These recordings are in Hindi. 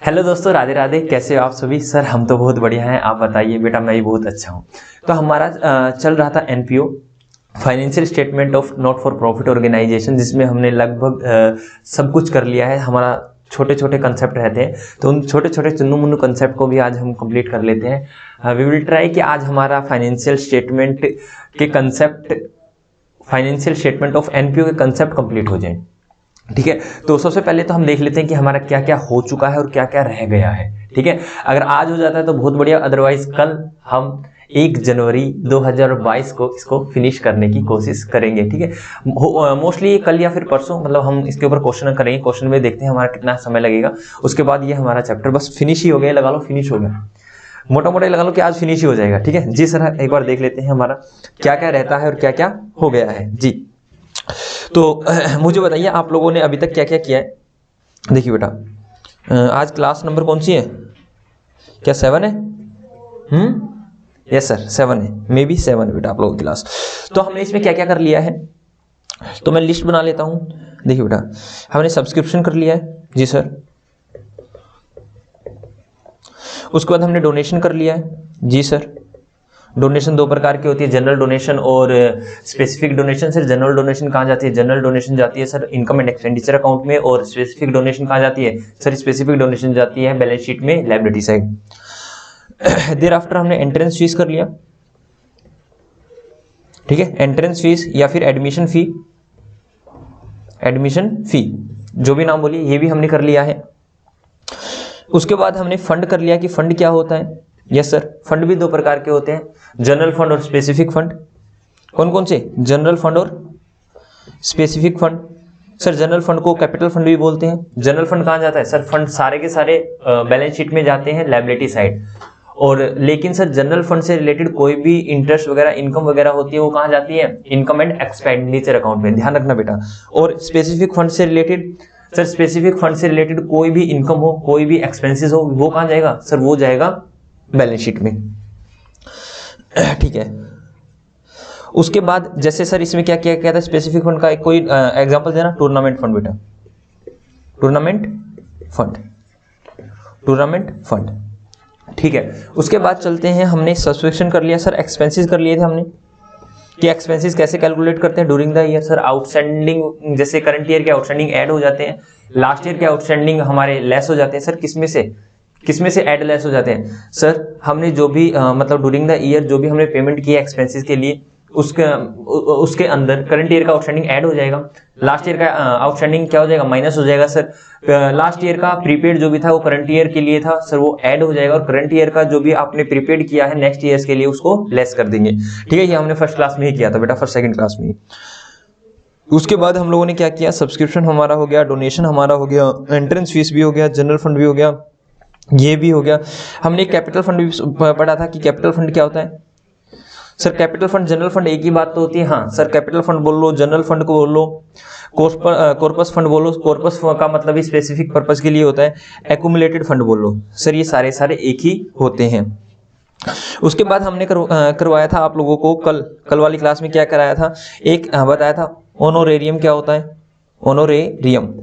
हेलो दोस्तों, राधे राधे। कैसे हो आप सभी? सर हम तो बहुत बढ़िया हैं, आप बताइए। बेटा मैं भी बहुत अच्छा हूँ। तो हमारा चल रहा था NPO, financial statement of not for profit organisation, जिसमें हमने लगभग सब कुछ कर लिया है। हमारा छोटे छोटे कंसेप्ट रहते हैं, तो उन छोटे छोटे चुन्नू मुन्नू कंसेप्ट को भी आज हम कंप्लीट कर लेते हैं। वी विल ट्राई कि आज हमारा फाइनेंशियल स्टेटमेंट के concept, financial statement of NPO के कंसेप्ट कंप्लीट हो जाए। ठीक है, तो सबसे पहले तो हम देख लेते हैं कि हमारा क्या क्या हो चुका है और क्या क्या रह गया है। ठीक है, अगर आज हो जाता है तो बहुत बढ़िया, अदरवाइज कल हम 1 जनवरी 2022 को इसको फिनिश करने की कोशिश करेंगे। ठीक है, मोस्टली कल या फिर परसों, मतलब हम इसके ऊपर क्वेश्चन करेंगे। क्वेश्चन में देखते हैं हमारा कितना समय लगेगा, उसके बाद ये हमारा चैप्टर बस फिनिश ही हो गया, लगा लो फिनिश हो गया, मोटा मोटा लगा लो कि आज फिनिश ही हो जाएगा। ठीक है जी सर, एक बार देख लेते हैं हमारा क्या क्या रहता है और क्या क्या हो गया है जी। तो मुझे बताइए आप लोगों ने अभी तक क्या क्या किया है। देखिए बेटा, आज क्लास नंबर कौन सी है? क्या 7 है? यस सर 7 है, मे बी 7 है बेटा आप लोगों की क्लास। तो हमने इसमें क्या क्या कर लिया है, तो मैं लिस्ट बना लेता हूं। देखिए बेटा, हमने सब्सक्रिप्शन कर लिया है जी सर। उसके बाद हमने डोनेशन कर लिया है जी सर। डोनेशन 2 प्रकार की होती है, जनरल डोनेशन और specific donation. Sir general donation कहाँ जाती है? जनरल डोनेशन जाती है sir income and expenditure account में, और स्पेसिफिक डोनेशन कहाँ जाती है? सर स्पेसिफिक डोनेशन जाती है बैलेंस शीट में, लायबिलिटी साइड। देर आफ्टर हमने एंट्रेंस फीस कर लिया। ठीक है, एंट्रेंस फीस या फिर एडमिशन फी, एडमिशन फी जो भी नाम बोलिए, ये भी हमने कर लिया है। उसके बाद हमने फंड कर लिया कि फंड क्या होता है। यस सर, फंड भी 2 प्रकार के होते हैं, जनरल फंड और स्पेसिफिक फंड। कौन कौन से? जनरल फंड और specific fund. Sir general fund को कैपिटल फंड भी बोलते हैं। जनरल फंड कहाँ जाता है? सर फंड सारे के सारे बैलेंस शीट में जाते हैं, लायबिलिटी साइड। और लेकिन सर जनरल फंड से रिलेटेड कोई भी इंटरेस्ट वगैरह, इनकम वगैरह होती है, वो कहाँ जाती है? इनकम एंड एक्सपेंडिचर अकाउंट में, ध्यान रखना बेटा। और स्पेसिफिक फंड से रिलेटेड, सर स्पेसिफिक फंड से रिलेटेड कोई भी इनकम हो, कोई भी एक्सपेंसेस हो, वो कहाँ जाएगा? सर वो जाएगा बैलेंस शीट में। ठीक है, उसके बाद जैसे सर इसमें क्या क्या क्या था स्पेसिफिक फंड का, एक कोई एग्जांपल देना। टूर्नामेंट फंड बेटा, टूर्नामेंट फंड, टूर्नामेंट फंड। ठीक है, उसके बाद चलते हैं, हमने सब्सक्रिप्शन कर लिया। सर एक्सपेंसेस कर लिए थे हमने, कि एक्सपेंसेस कैसे कैलकुलेट करते हैं during the year. Sir outstanding, जैसे करंट ईयर के आउटस्टैंडिंग ऐड हो जाते हैं, लास्ट ईयर के आउटस्टैंडिंग हमारे लेस हो जाते हैं। सर किसमें से ऐड लेस हो जाते हैं? सर हमने जो भी मतलब ड्यूरिंग द ईयर जो भी हमने पेमेंट किया एक्सपेंसेस के लिए, उसके अंदर करंट ईयर का आउटस्टैंडिंग ऐड हो जाएगा, लास्ट ईयर का आउटस्टैंडिंग क्या हो जाएगा? माइनस हो जाएगा। सर लास्ट ईयर का प्रीपेड जो भी था वो करंट ईयर के लिए था, सर वो ऐड हो जाएगा, और करंट ईयर का जो भी आपने प्रीपेड किया है नेक्स्ट ईयर के लिए उसको लेस कर देंगे। ठीक है, ये हमने फर्स्ट क्लास में ही किया था बेटा, फर्स्ट सेकंड क्लास में ही। उसके बाद हम लोगों ने क्या किया, सब्सक्रिप्शन हमारा हो गया, डोनेशन हमारा हो गया, एंट्रेंस फीस भी हो गया, जनरल फंड भी हो गया, ये भी हो गया। हमने कैपिटल फंड भी पढ़ा था कि कैपिटल फंड क्या होता है। Sir capital fund general fund एक ही बात तो होती है। हाँ सर, कैपिटल फंड बोल लो, जनरल फंड को बोल लो, कॉर्पस फंड बोलो। कॉर्पस का मतलब ही स्पेसिफिक पर्पस के लिए होता है। एक्यूमुलेटेड फंड बोल लो। सर ये सारे एक ही होते हैं। उसके बाद हमने करवाया था आप लोगों को कल वाली क्लास में क्या कराया था, एक बताया था ऑनोरेरियम क्या होता है। ऑनोरेरियम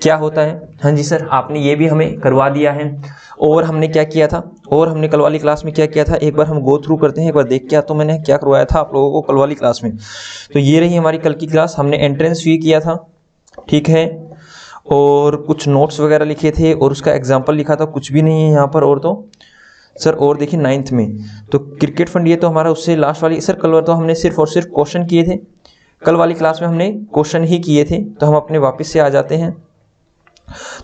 क्या होता है? हाँ जी सर, आपने ये भी हमें करवा दिया है। और हमने क्या किया था, और हमने कल वाली क्लास में क्या किया था, एक बार हम गो थ्रू करते हैं, एक बार देख के तो मैंने क्या करवाया था आप लोगों को कल वाली क्लास में। तो ये रही हमारी कल की क्लास। हमने एंट्रेंस फी किया था, ठीक है, और कुछ नोट्स वगैरह लिखे थे, और उसका एग्जाम्पल लिखा था। कुछ भी नहीं है यहाँ पर। और तो सर और देखिए 9th में तो क्रिकेट फंड, ये तो हमारा उससे लास्ट वाली। सर कल तो हमने सिर्फ और सिर्फ क्वेश्चन किए थे, कल वाली क्लास में हमने क्वेश्चन ही किए थे। तो हम अपने वापस से आ जाते हैं।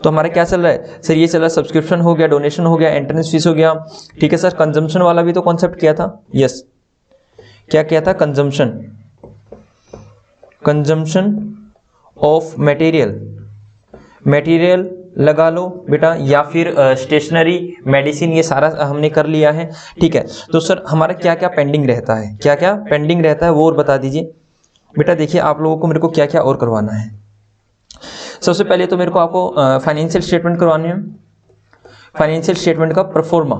तो हमारा क्या चल रहा है सर, ये चल रहा है सब्सक्रिप्शन हो गया, डोनेशन हो गया, एंट्रेंस फीस हो गया। ठीक है सर, कंजम्पशन वाला भी तो कॉन्सेप्ट किया था। यस, क्या किया था? कंजम्पशन, कंजम्पशन ऑफ मटेरियल लगा लो बेटा, या फिर स्टेशनरी, मेडिसिन, ये सारा हमने कर लिया है। ठीक है, तो सर हमारा क्या क्या पेंडिंग रहता है, क्या क्या पेंडिंग रहता है वो और बता दीजिए बेटा। देखिए आप लोगों को मेरे को क्या क्या और करवाना है। सबसे पहले तो मेरे को आपको फाइनेंशियल स्टेटमेंट करवाने हैं। फाइनेंशियल स्टेटमेंट का परफॉर्मा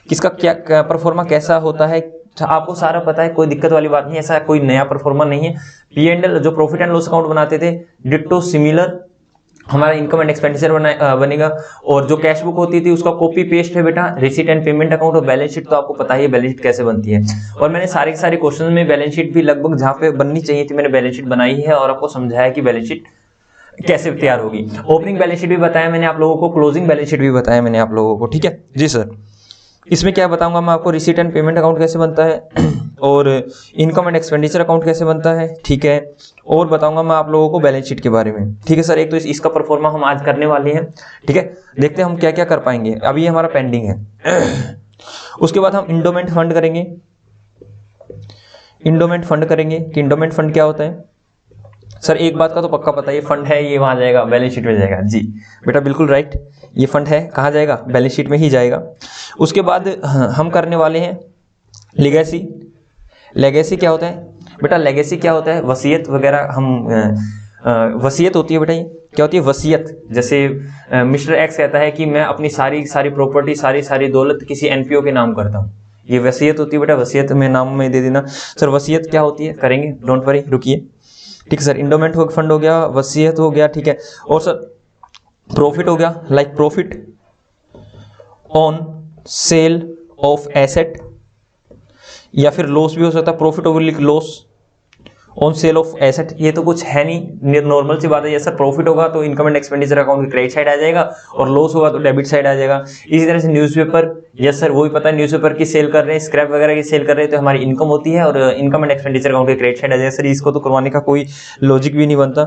किसका क्या परफॉर्मा कैसा होता है, आपको सारा पता है, कोई दिक्कत वाली बात नहीं। ऐसा कोई नया परफॉर्मा नहीं है। P&L जो प्रॉफिट एंड लॉस अकाउंट बनाते थे, डिट्टो सिमिलर हमारा इनकम एंड एक्सपेंडिचर बनेगा। और जो कैश बुक होती थी उसका कॉपी पेस्ट है बेटा रिसीट एंड पेमेंट अकाउंट। और बैलेंस शीट तो आपको पता ही है बैलेंस शीट कैसे बनती है। और मैंने सारे के सारे क्वेश्चन में बैलेंस शीट भी लगभग जहां पे बननी चाहिए थी मैंने बैलेंस शीट बनाई है और आपको समझाया कि बैलेंस शीट कैसे तैयार होगी। ओपनिंग बैलेंस शीट भी बताया मैंने आप लोगों को, क्लोजिंग बैलेंस शीट भी बताया मैंने आप लोगों को, ठीक है जी सर। इसमें क्या बताऊंगा मैं आपको, रिसीट एंड पेमेंट अकाउंट कैसे बनता है और इनकम एंड एक्सपेंडिचर अकाउंट कैसे बनता है, ठीक है। और बताऊंगा मैं आप लोगों को बैलेंस शीट के बारे में, ठीक है सर। एक तो इसका परफॉर्मा हम आज करने वाले हैं, ठीक है। देखते हैं हम क्या क्या कर पाएंगे, अभी हमारा पेंडिंग है। उसके बाद हम इंडोमेंट फंड करेंगे। इंडोमेंट फंड करेंगे कि इंडोमेंट फंड क्या होता है सर। एक बात का तो पक्का पता है, ये फंड है, ये वहां जाएगा बैलेंस शीट में जाएगा जी बेटा, बिल्कुल राइट। ये फंड है, कहाँ जाएगा, बैलेंस शीट में ही जाएगा। उसके बाद हम करने वाले हैं लेगेसी। लेगेसी क्या होता है बेटा, लेगेसी क्या होता है, वसीयत वगैरह। हम वसीयत होती है बेटा, ये क्या होती है वसीयत। जैसे मिस्टर एक्स कहता है कि मैं अपनी सारी प्रॉपर्टी सारी दौलत किसी एनपीओ के नाम करता हूँ, ये वसीयत होती है बेटा। वसीयत में नाम में दे देना सर। वसीयत क्या होती है करेंगे, डोंट वरी, रुकिए, ठीक है सर। इंडोमेंट फंड हो गया, वसीयत हो गया, ठीक है। और सर प्रॉफिट हो गया, like profit on sale of asset, या फिर लॉस भी हो सकता है, profit over loss on sale of asset. ये तो कुछ है नहीं, नॉर्मल सी बात है। जैसा प्रॉफिट होगा तो इनकम एंड एक्सपेंडिचर अकाउंट की क्रेडिट साइड आ जाएगा और लॉस होगा तो डेबिट साइड आ जाएगा। इसी तरह से न्यूज़पेपर, यस सर, वो भी पता है न्यूज़पेपर की सेल कर रहे हैं, स्क्रैप वगैरह की सेल कर रहे हैं तो हमारी इनकम होती है और इनकम एंड एक्सपेंडिचर अकाउंट की क्रेडिट साइड आ जाएगा। सर इसको तो करवाने का कोई लॉजिक भी नहीं बनता,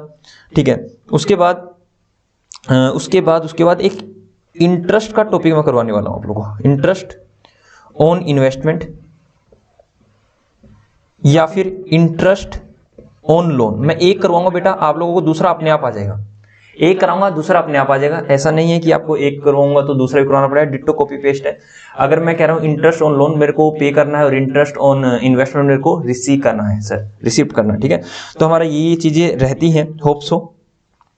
ठीक है। उसके बाद एक इंटरेस्ट का टॉपिक मैं करवाने वाला हूं आप लोगों को, इंटरेस्ट ऑन इन्वेस्टमेंट या फिर इंटरेस्ट ऑन लोन। मैं एक करवाऊंगा बेटा, आप लोगों को दूसरा अपने आप आ जाएगा। एक कराऊंगा दूसरा अपने आप आ जाएगा, ऐसा नहीं है कि आपको एक करवाऊंगा तो दूसरा भी करवाना पड़ेगा, डिट्टो कॉपी पेस्ट है। अगर मैं कह रहा हूं इंटरेस्ट ऑन लोन मेरे को पे करना है और इंटरेस्ट ऑन इन्वेस्टमेंट मेरे को रिसीव करना है सर, रिसीव करना है, ठीक है। तो हमारा ये चीजें रहती हैं, होप सो,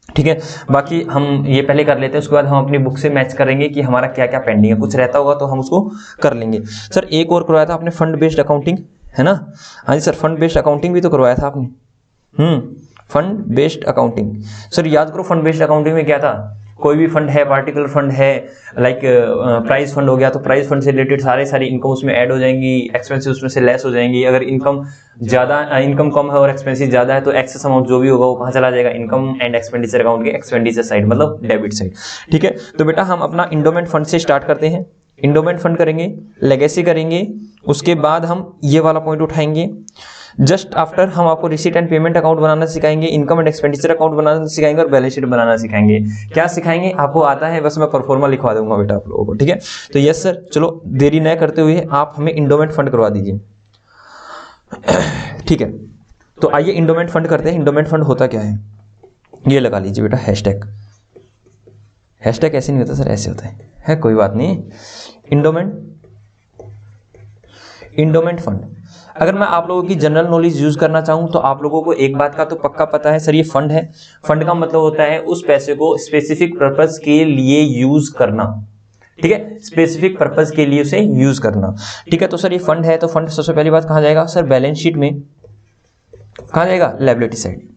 ठीक है। बाकी हम ये पहले कर लेते हैं, उसके बाद हम अपनी बुक से मैच करेंगे कि हमारा क्या क्या पेंडिंग है। कुछ रहता होगा तो हम उसको कर लेंगे। सर एक और करवाया था आपने, फंड बेस्ड अकाउंटिंग, है ना। हाँ जी सर, फंड बेस्ड अकाउंटिंग भी तो करवाया था आपने। फंड बेस्ड अकाउंटिंग सर याद करो, फंड बेस्ड अकाउंटिंग में क्या था, कोई भी फंड है, पार्टिकुलर फंड है, लाइक प्राइस फंड हो गया तो प्राइस फंड से रिलेटेड सारी इनकम उसमें ऐड हो जाएंगी, एक्सपेंसेस उसमें से लेस हो जाएंगी। अगर इनकम कम है और एक्सपेंसेस ज्यादा है तो एक्सेस अमाउंट जो भी होगा वो कहाँ चला जाएगा, इनकम एंड एक्सपेंडिचर अकाउंट के एक्सपेंडिचर साइड, मतलब डेबिट साइड, ठीक है। तो बेटा हम अपना इंडोमेंट फंड से स्टार्ट करते हैं। इंडोमेंट फंड करेंगे, लेगेसी करेंगे, उसके बाद हम ये वाला पॉइंट उठाएंगे। जस्ट आफ्टर हम आपको रिसीट एंड पेमेंट अकाउंट बनाना सिखाएंगे, इनकम एंड एक्सपेंडिचर अकाउंट बनाना सिखाएंगे और बैलेंस शीट बनाना सिखाएंगे। क्या सिखाएंगे आपको आता है, बस मैं परफॉर्मा लिखवा दूंगा बेटा आप लोगों को, ठीक है। तो यस सर, चलो देरी न करते हुए आप हमें इंडोमेंट फंड करवा दीजिए, ठीक है। तो आइए इंडोमेंट फंड करते हैं। इंडोमेंट फंड होता क्या है, ये लगा लीजिए बेटा हैशटैग। हैशटैग ऐसे नहीं होता सर, ऐसे होता है कोई बात नहीं। इंडोमेंट फंड, अगर मैं आप लोगों की जनरल नॉलेज यूज करना चाहूं तो आप लोगों को एक बात का तो पक्का पता है सर, ये फंड है। फंड का मतलब होता है उस पैसे को स्पेसिफिक पर्पस के लिए यूज करना, ठीक है, स्पेसिफिक पर्पस के लिए उसे यूज करना, ठीक है। तो सर ये फंड है, तो फंड सबसे पहली बात कहां जाएगा सर, बैलेंस शीट में। कहां जाएगा, लायबिलिटी साइड।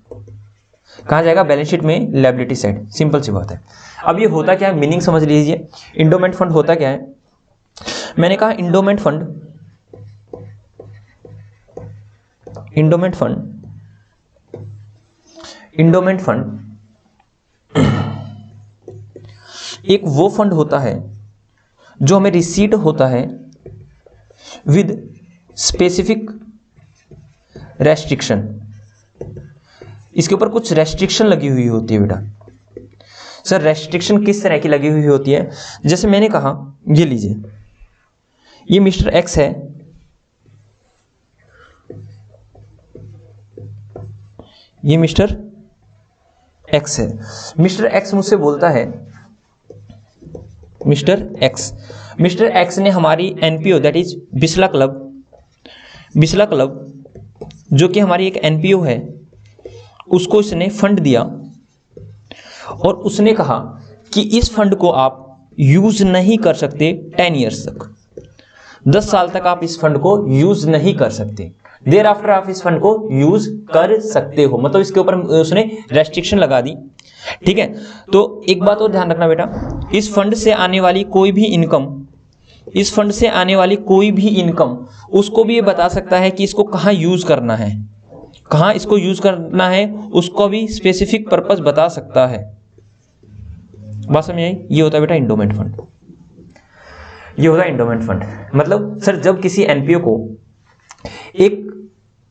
कहां जाएगा, बैलेंस शीट में, लायबिलिटी साइड, सिंपल सी बात है। अब ये होता क्या है, मीनिंग समझ लीजिए। इंडोमेंट फंड होता क्या है, मैंने कहा इंडोमेंट फंड एक वो फंड होता है जो हमें रिसीट होता है विद स्पेसिफिक रेस्ट्रिक्शन। इसके ऊपर कुछ रेस्ट्रिक्शन लगी हुई होती है बेटा। सर रेस्ट्रिक्शन किस तरह की लगी हुई होती है, जैसे मैंने कहा, ये लीजिए, ये मिस्टर एक्स है, ये मिस्टर एक्स है। मिस्टर एक्स मुझसे बोलता है, मिस्टर एक्स ने हमारी NPO that is Bisla club जो कि हमारी एक एनपीओ है, उसको इसने फंड दिया और उसने कहा कि इस फंड को आप यूज नहीं कर सकते 10 ईयर्स तक, 10 साल तक आप इस फंड को यूज नहीं कर सकते। देर आफ्टर आप इस फंड को यूज कर सकते हो, मतलब इसके ऊपर उसने रेस्ट्रिक्शन लगा दी ठीक है। तो एक बात और ध्यान रखना बेटा, इस फंड से आने वाली कोई भी इनकम, इस फंड से आने वाली कोई भी इनकम उसको भी ये बता सकता है कि इसको कहाँ यूज करना है, कहाँ इसको यूज करना है, उसको भी स्पेसिफिक पर्पस बता सकता है। बात समझ आई? ये होता है बेटा इंडोमेंट फंड, ये होता है इंडोमेंट फंड। मतलब सर जब किसी एनपीओ को एक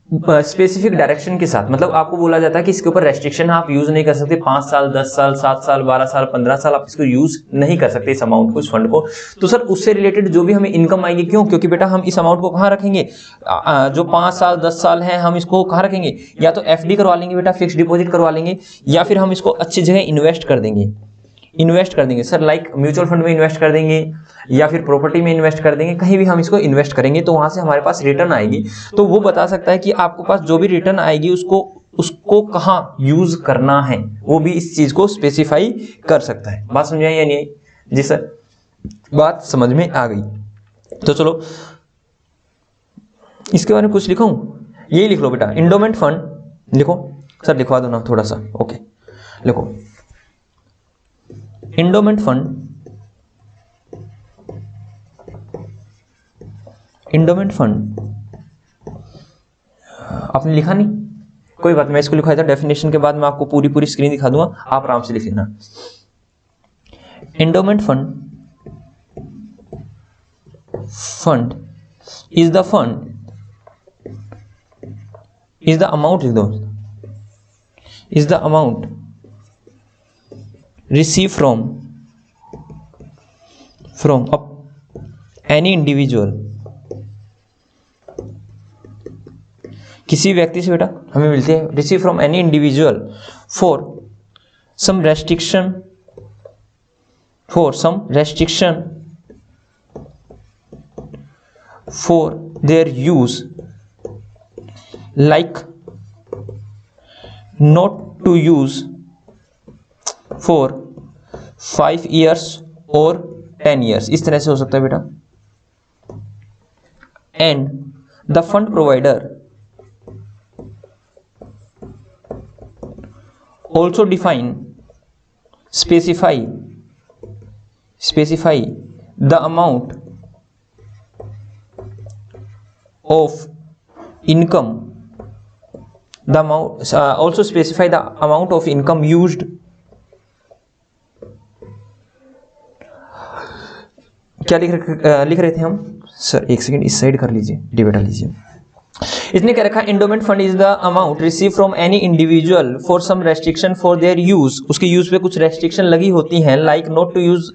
स्पेसिफिक डायरेक्शन के साथ, मतलब आपको बोला जाता है कि इसके ऊपर रेस्ट्रिक्शन आप यूज नहीं कर सकते, 5 साल 10 साल 7 साल 12 साल 15 साल आप इसको यूज नहीं कर सकते इस अमाउंट को, इस फंड को। तो सर उससे रिलेटेड जो भी हमें इनकम आएगी, क्यों? क्योंकि बेटा हम इस अमाउंट को कहाँ रखेंगे, जो 5 साल 10 साल है हम इसको कहाँ रखेंगे, या तो एफडी करवा लेंगे बेटा, फिक्स डिपॉजिट करवा लेंगे, या फिर हम इसको अच्छी जगह इन्वेस्ट कर देंगे, इन्वेस्ट कर देंगे सर, लाइक म्यूचुअल फंड में इन्वेस्ट कर देंगे या फिर प्रॉपर्टी में इन्वेस्ट कर देंगे, कहीं भी हम इसको इन्वेस्ट करेंगे तो वहां से हमारे पास रिटर्न आएगी। तो वो बता सकता है कि आपको पास जो भी रिटर्न आएगी उसको कहाँ यूज करना है, वो भी इस चीज को स्पेसिफाई कर सकता है। बात समझ आई या नहीं? जी सर, बात समझ में आ गई। तो चलो इसके बारे में कुछ लिखूं, यही लिख लो बेटा, इंडोमेंट फंड लिखो सर, लिखवा दो ना थोड़ा सा। ओके लिखो, इंडोमेंट फंड, इंडोमेंट फंड आपने लिखा नहीं, कोई बात, मैं इसको लिखवाया था डेफिनेशन के बाद मैं आपको पूरी स्क्रीन दिखा दूंगा, आप आराम से लिख लेना। Endowment fund is the fund, is the amount, is the amount receive from any individual, किसी व्यक्ति से बेटा हमें मिलती है, receive from any individual for some restriction, for their use, like not to use for 5 years or 10 years, इस तरह से हो सकता है बेटा। And the fund provider also define specify the amount of income, the amount also specify the amount of income used, क्या लिख रहे थे हम सर, एक सेकंड इस साइड कर लीजिए, डिबेटा लीजिए। इसने क्या रखा, endowment fund is the amount receive from any individual for some restriction for their use, उसके यूज पे कुछ रेस्ट्रिक्शन लगी होती हैं, like not to use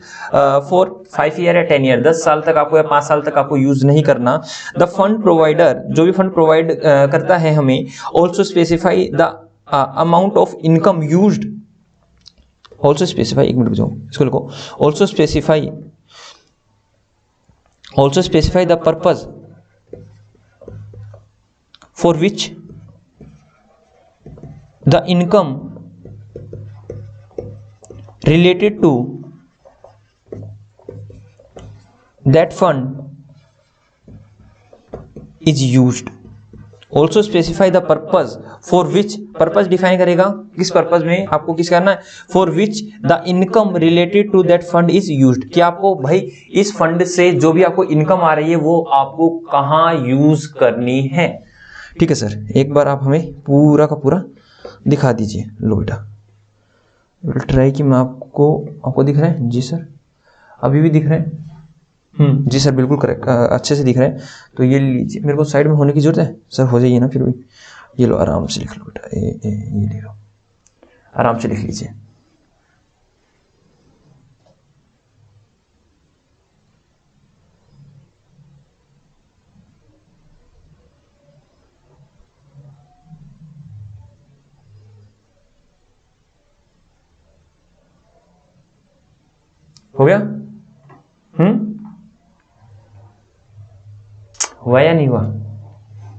for 5 year या 10 ईयर, 10 साल तक आपको या 5 साल तक आपको यूज नहीं करना। द फंड प्रोवाइडर, जो भी फंड प्रोवाइड करता है हमें, also specify the amount of income used, also specify, एक मिनट रुक जाओ इसको लिखो, also specify the purpose for which the income related to that fund is used, also specify the purpose for which, purpose define करेगा किस पर्पज में आपको किस करना है, for which the income related to that fund is used, कि आपको भाई इस फंड से जो भी आपको इनकम आ रही है वो आपको कहाँ यूज करनी है। ठीक है सर, एक बार आप हमें पूरा का पूरा दिखा दीजिए। लो बेटा, ट्राई कि मैं आपको दिख रहा है? जी सर, अभी भी दिख रहा है? जी सर बिल्कुल करेक्ट, अच्छे से दिख रहा है। तो ये लीजिए, मेरे को साइड में होने की जरूरत है सर, हो जाइए ना फिर भी। ये लो आराम से लिख लो बेटा, ये ले लो, आराम से लिख लीजिए। हो गया? हुआ या नहीं हुआ?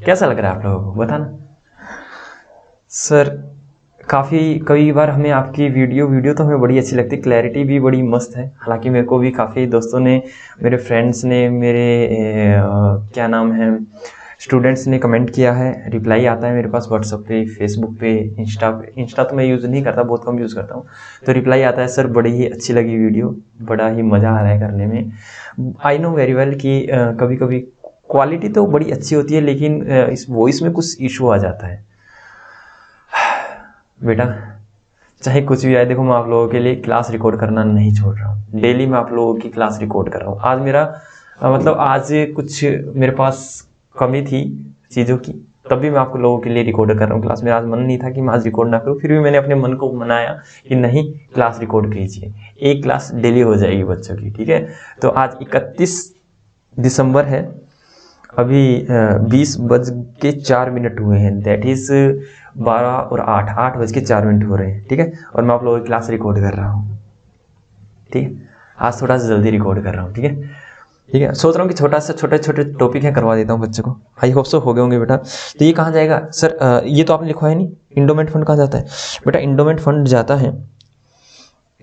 कैसा लग रहा है आप लोगों को, बताना सर। कई बार हमें आपकी वीडियो तो हमें बड़ी अच्छी लगती है, क्लैरिटी भी बड़ी मस्त है। हालांकि मेरे को भी काफ़ी दोस्तों ने, मेरे फ्रेंड्स ने, मेरे क्या नाम है, स्टूडेंट्स ने कमेंट किया है, रिप्लाई आता है मेरे पास व्हाट्सएप पे, फेसबुक पे, इंस्टा तो मैं यूज़ नहीं करता, बहुत कम यूज़ करता हूँ। तो रिप्लाई आता है, सर बड़ी ही अच्छी लगी वीडियो, बड़ा ही मज़ा आ रहा है करने में। आई नो वेरी वेल कि कभी कभी क्वालिटी तो बड़ी अच्छी होती है, लेकिन इस वॉइस में कुछ इशू आ जाता है। बेटा चाहे कुछ भी आए, देखो मैं आप लोगों के लिए क्लास रिकॉर्ड करना नहीं छोड़ रहा हूँ। डेली मैं आप लोगों की क्लास रिकॉर्ड कर रहा हूँ। आज मेरा मतलब आज कुछ मेरे पास कमी थी चीज़ों की, तब भी मैं आपको लोगों के लिए रिकॉर्ड कर रहा हूँ क्लास। मेरा आज मन नहीं था कि मैं आज रिकॉर्ड ना करूँ, फिर भी मैंने अपने मन को मनाया कि नहीं, क्लास रिकॉर्ड कीजिए, एक क्लास डेली हो जाएगी बच्चों की, ठीक है। तो आज 31 दिसंबर है, अभी 20:04 हुए हैं, दैट इज 12 और 8:04 हो रहे हैं, ठीक है। और मैं आप लोगों की क्लास रिकॉर्ड कर रहा हूँ, ठीक है। आज थोड़ा सा जल्दी रिकॉर्ड कर रहा हूँ, ठीक है। सोच रहा हूँ कि छोटे छोटे टॉपिक है करवा देता हूँ बच्चों को। आई होप सो हो गए होंगे बेटा। तो ये कहाँ जाएगा सर? ये तो आपने लिखा है नहीं, इंडोमेंट फंड कहाँ जाता है बेटा? इंडोमेंट फंड जाता है,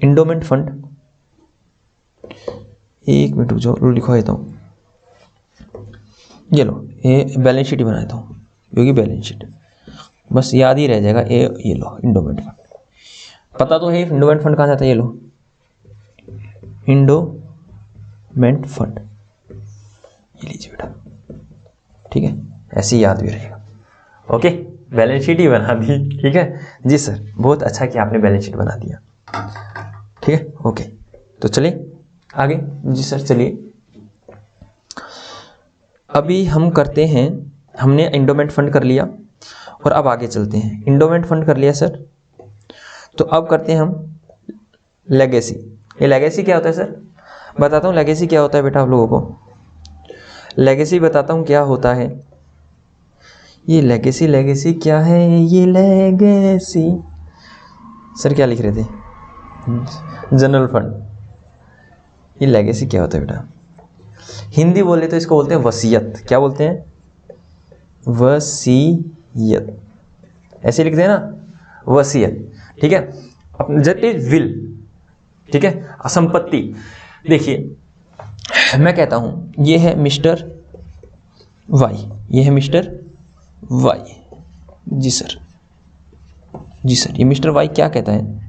इंडोमेंट फंड, एक मिनट जो लिखवा देता हूँ, ये लो, ये बैलेंस शीट ही बना देता हूँ, क्योंकि बैलेंस शीट बस याद ही रह जाएगा। ये लो इंडोमेंट फंड, पता तो है इंडोमेंट फंड कहाँ जाता है। ये लो इंडोमेंट फंड, ये लीजिए बेटा, ठीक है, ऐसे ही याद भी रहेगा। ओके, बैलेंस शीट ही बना दी, ठीक है जी सर, बहुत अच्छा कि आपने बैलेंस शीट बना दिया, ठीक है। ओके, तो चलिए आगे। जी सर चलिए, अभी हम करते हैं, हमने इंडोमेंट फंड कर लिया और अब आगे चलते हैं। इंडोमेंट फंड कर लिया सर, तो अब करते हैं हम लेगेसी। ये लेगेसी क्या होता है सर? बताता हूँ लेगेसी क्या होता है बेटा आप लोगों को। लेगेसी बताता हूँ क्या होता है। ये लेगेसी क्या है? ये लेगेसी सर क्या लिख रहे थे? General fund. ये लेगेसी क्या होता है बेटा? हिंदी बोले तो इसको बोलते हैं वसीयत। क्या बोलते हैं? वसीयत, ऐसे लिखते हैं ना, वसीयत, ठीक है। दैट इज विल, ठीक है, संपत्ति। देखिए मैं कहता हूं ये है मिस्टर वाई, ये है मिस्टर वाई, जी सर, जी सर। ये मिस्टर वाई क्या कहता है?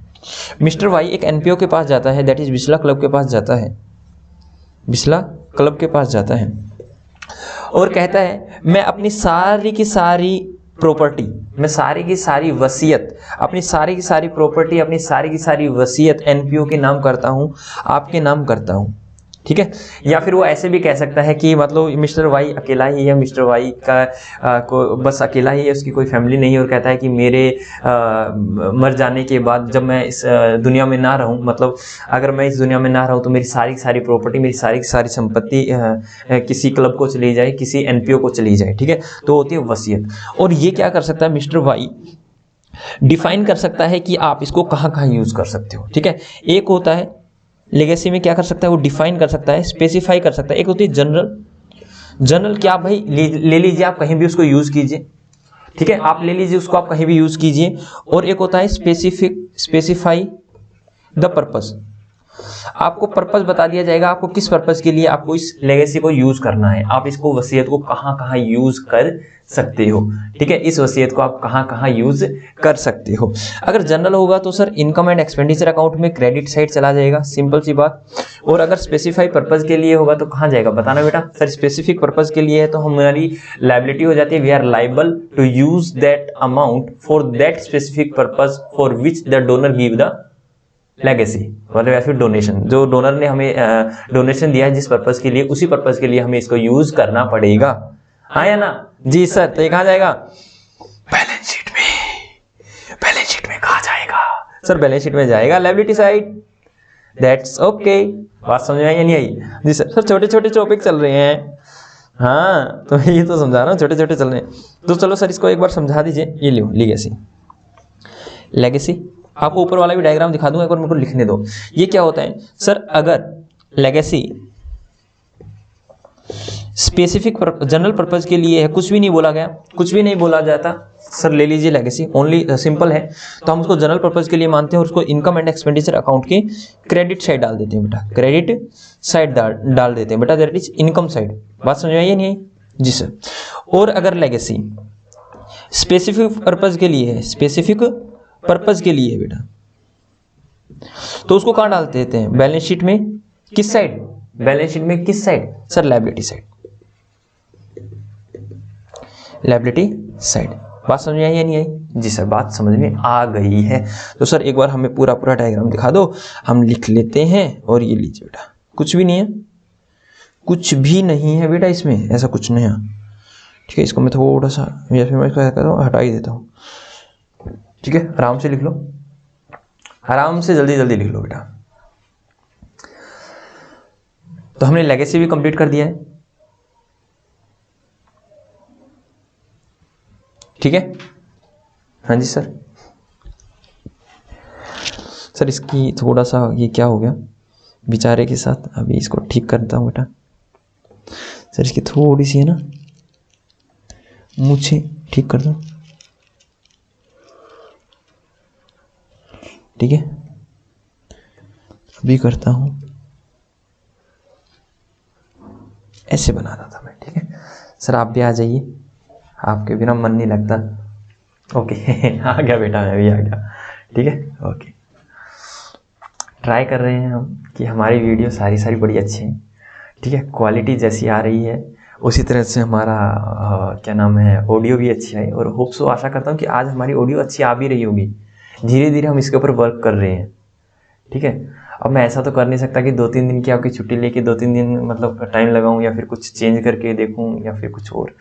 मिस्टर वाई एक एनपीओ के पास जाता है, दैट इज बिस्ला क्लब के पास जाता है, बिस्ला क्लब के पास जाता है और कहता है मैं अपनी सारी की सारी प्रॉपर्टी, मैं सारी की सारी वसीयत, अपनी सारी की सारी प्रॉपर्टी, अपनी सारी की सारी वसीयत एनपीओ के नाम करता हूं, आपके नाम करता हूं, ठीक है। या फिर वो ऐसे भी कह सकता है कि मतलब मिस्टर वाई अकेला ही है, मिस्टर वाई का को बस अकेला ही है, उसकी कोई फैमिली नहीं है, और कहता है कि मेरे मर जाने के बाद जब मैं इस दुनिया में ना रहूं, मतलब अगर मैं इस दुनिया में ना रहूं तो मेरी सारी की सारी प्रॉपर्टी, मेरी सारी की सारी संपत्ति किसी क्लब को चली जाए, किसी एनपीओ को चली जाए, ठीक है। तो होती है वसीयत। और ये क्या कर सकता है मिस्टर वाई? डिफाइन कर सकता है कि आप इसको कहाँ कहाँ यूज कर सकते हो, ठीक है। एक होता है लेगेसी में क्या कर सकता है, वो डिफाइन कर सकता है, स्पेसिफाई कर सकता है। एक होती है जनरल, जनरल क्या भाई ले लीजिए, आप कहीं भी उसको यूज कीजिए, ठीक है, आप ले लीजिए उसको, आप कहीं भी यूज कीजिए। और एक होता है स्पेसिफिक, स्पेसिफाई द पर्पस, आपको पर्पस बता दिया जाएगा, आपको किस पर्पस के लिए आपको इस लेगेसी को यूज करना है, आप इसको वसीयत को कहाँ कहाँ यूज कर सकते हो, ठीक है, इस वसीयत को आप कहाँ कहाँ यूज कर सकते हो। अगर जनरल होगा तो sir income and expenditure account में क्रेडिट साइड चला जाएगा, सिंपल सी बात। और अगर स्पेसिफाई पर्पस के लिए होगा तो कहाँ जाएगा बताना बेटा? सर स्पेसिफिक पर्पस के लिए है तो हमारी लायबिलिटी हो जाती है, we are liable to use that amount for that specific purpose for which the donor give the legacy, मतलब या फिर डोनेशन, जो डोनर ने हमें डोनेशन दिया है जिस पर्पस के लिए, उसी पर्पस के लिए हमें इसको यूज करना पड़ेगा, हाँ या ना? जी सर। तो ये कहाँ जाएगा? बैलेंस शीट में। बैलेंस शीट में कहाँ जाएगा सर? बैलेंस शीट में जाएगा, लायबिलिटी साइड, दैट्स ओके। बात समझ में आई या नहीं आई? जी सर। सर छोटे छोटे टॉपिक चल रहे हैं, हाँ तो ये तो समझा रहा हूँ, छोटे छोटे चल रहे हैं। तो चलो सर इसको एक बार समझा दीजिए। ये लो लेगेसी, लेगेसी आपको ऊपर वाला भी डायग्राम दिखा दूंगा, एक बार मेरे को लिखने दो। ये क्या होता है सर? अगर लेगेसी स्पेसिफिक जनरल पर्पस के लिए है, कुछ भी नहीं बोला गया, कुछ भी नहीं बोला जाता सर, ले लीजिए लेगेसी, ओनली सिंपल है, तो हम उसको जनरल पर्पस के लिए मानते हैं और उसको इनकम एंड एक्सपेंडिचर अकाउंट के क्रेडिट साइड डाल देते हैं बेटा, क्रेडिट साइड डाल देते हैं बेटा, दैट इज इनकम साइड। बात समझ में आई नहीं आई? जी सर। और अगर लेगेसी स्पेसिफिक पर्पज के लिए है, स्पेसिफिक पर्पज के लिए है बेटा, तो उसको कहां डाल देते हैं? बैलेंस शीट में किस साइड? बैलेंस शीट में किस side sir? Liability side, liability side. बात समझ में आई या नहीं आई? जी सर, बात समझ में आ गई है। तो सर एक बार हमें पूरा पूरा डायग्राम दिखा दो, हम लिख लेते हैं। और ये लीजिए बेटा, कुछ भी नहीं है, कुछ भी नहीं है बेटा इसमें, ऐसा कुछ नहीं है। ठीक है, इसको मैं थोड़ा सा या फिर मैं इसको करता हूँ, हटा ही देता हूँ। ठीक है, आराम से लिख लो, आराम से जल्दी जल्दी लिख लो बेटा। तो हमने लेगेसी भी कंप्लीट कर दिया है। ठीक है, हाँ जी सर। सर इसकी थोड़ा सा ये क्या हो गया बेचारे के साथ, अभी इसको ठीक करता हूँ बेटा। सर इसकी थोड़ी सी है ना, मुझे ठीक कर दो। ठीक है, अभी करता हूँ, ऐसे बना रहा था मैं। ठीक है सर, आप भी आ जाइए, आपके बिना मन नहीं लगता। ओके आ गया बेटा, मैं भी आ गया। ठीक है, ओके। ट्राई कर रहे हैं हम कि हमारी वीडियो सारी बड़ी अच्छी है। ठीक है, क्वालिटी जैसी आ रही है उसी तरह से हमारा क्या नाम है, ऑडियो भी अच्छी है। और होप सो, आशा करता हूँ कि आज हमारी ऑडियो अच्छी आ भी रही होगी। धीरे धीरे हम इसके ऊपर वर्क कर रहे हैं। ठीक है, अब मैं ऐसा तो कर नहीं सकता कि 2-3 दिन की आपकी छुट्टी लेके 2-3 दिन मतलब टाइम लगाऊं, या फिर कुछ चेंज करके देखूं, या फिर कुछ और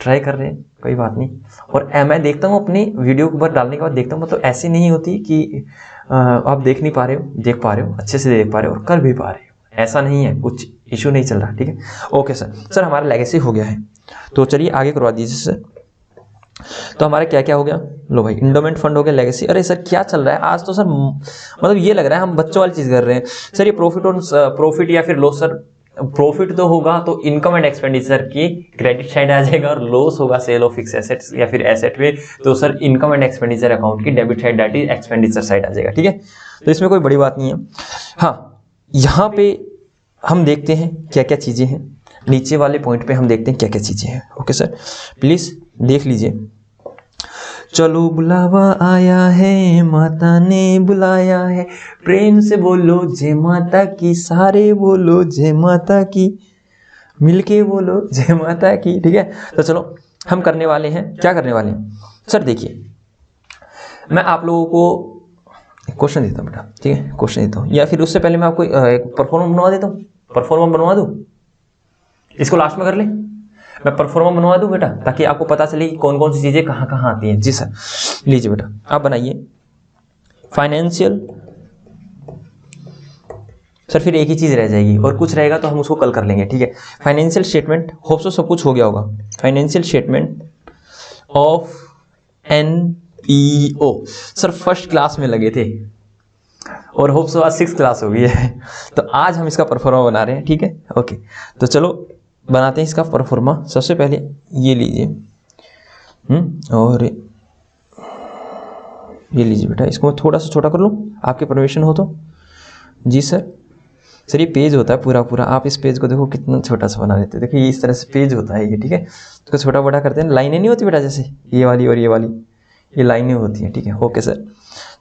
ट्राई कर रहे हैं, कोई बात नहीं। और मैं देखता हूँ अपनी वीडियो के ऊपर डालने के बाद देखता हूँ, मतलब ऐसी नहीं होती कि आप देख नहीं पा रहे हो, देख पा रहे हो, अच्छे से देख पा रहे हो और कर भी पा रहे हो, ऐसा नहीं है, कुछ इशू नहीं चल रहा। ठीक है, ओके सर। सर हमारा लेगेसी हो गया है, तो चलिए आगे करवा दीजिए सर। तो हमारा क्या क्या हो गया? लो भाई, इंडोमेंट फंड हो गया, लेगेसी। अरे सर क्या चल रहा है आज तो सर, मतलब ये लग रहा है हम बच्चों वाली चीज कर रहे हैं सर। ये प्रॉफिट या फिर लॉस सर, प्रॉफिट तो होगा तो इनकम एंड एक्सपेंडिचर की क्रेडिट साइड आ जाएगा, और लॉस होगा सेल ऑफ फिक्स एसेट्स या फिर एसेट में, तो sir income and expenditure account की debit side, that is expenditure side आ जाएगा। ठीक है, तो इसमें कोई बड़ी बात नहीं है। हाँ, यहाँ पे हम देखते हैं क्या क्या चीजें हैं, नीचे वाले पॉइंट पे हम देखते हैं क्या क्या चीजें हैं। ओके सर, प्लीज देख लीजिए। चलो बुलावा आया है, माता ने बुलाया है, प्रेम से बोलो जय माता की, सारे बोलो जय माता की, मिलके बोलो जय माता की। ठीक है, तो चलो हम करने वाले हैं, क्या करने वाले हैं सर? देखिए, मैं आप लोगों को क्वेश्चन देता हूँ बेटा। ठीक है, क्वेश्चन देता हूँ, या फिर उससे पहले मैं आपको एक परफॉर्मा बनवा देता हूँ। परफॉर्मा बनवा दूँ, इसको लास्ट में कर ले। मैं परफॉर्मा बनवा दूं बेटा, ताकि आपको पता चले कि कौन कौन सी चीजें कहां कहां आती हैं। जी सर, लीजिए बेटा, आप बनाइए फाइनेंशियल। सर फिर एक ही चीज रह जाएगी, और कुछ रहेगा तो हम उसको कल कर लेंगे। ठीक है, फाइनेंशियल स्टेटमेंट, होप सो सब कुछ हो गया होगा। Financial statement of NPO, sir first class में लगे थे, और होप सो आज 6th क्लास हो गई है, तो आज हम इसका परफॉर्मा बना रहे हैं। ठीक है, ओके, तो चलो बनाते हैं इसका परफॉर्मा। सबसे पहले ये लीजिए, और ये लीजिए बेटा, इसको मैं थोड़ा सा छोटा कर लूँ, आपके परमिशन हो तो। जी सर। सर ये पेज होता है पूरा पूरा, आप इस पेज को देखो कितना छोटा सा बना लेते हैं। देखिए इस तरह से पेज होता है ये। ठीक है, इसको छोटा बड़ा करते हैं, लाइनें नहीं होती बेटा, जैसे ये वाली और ये वाली, ये लाइनें होती हैं। ठीक है, ओके सर।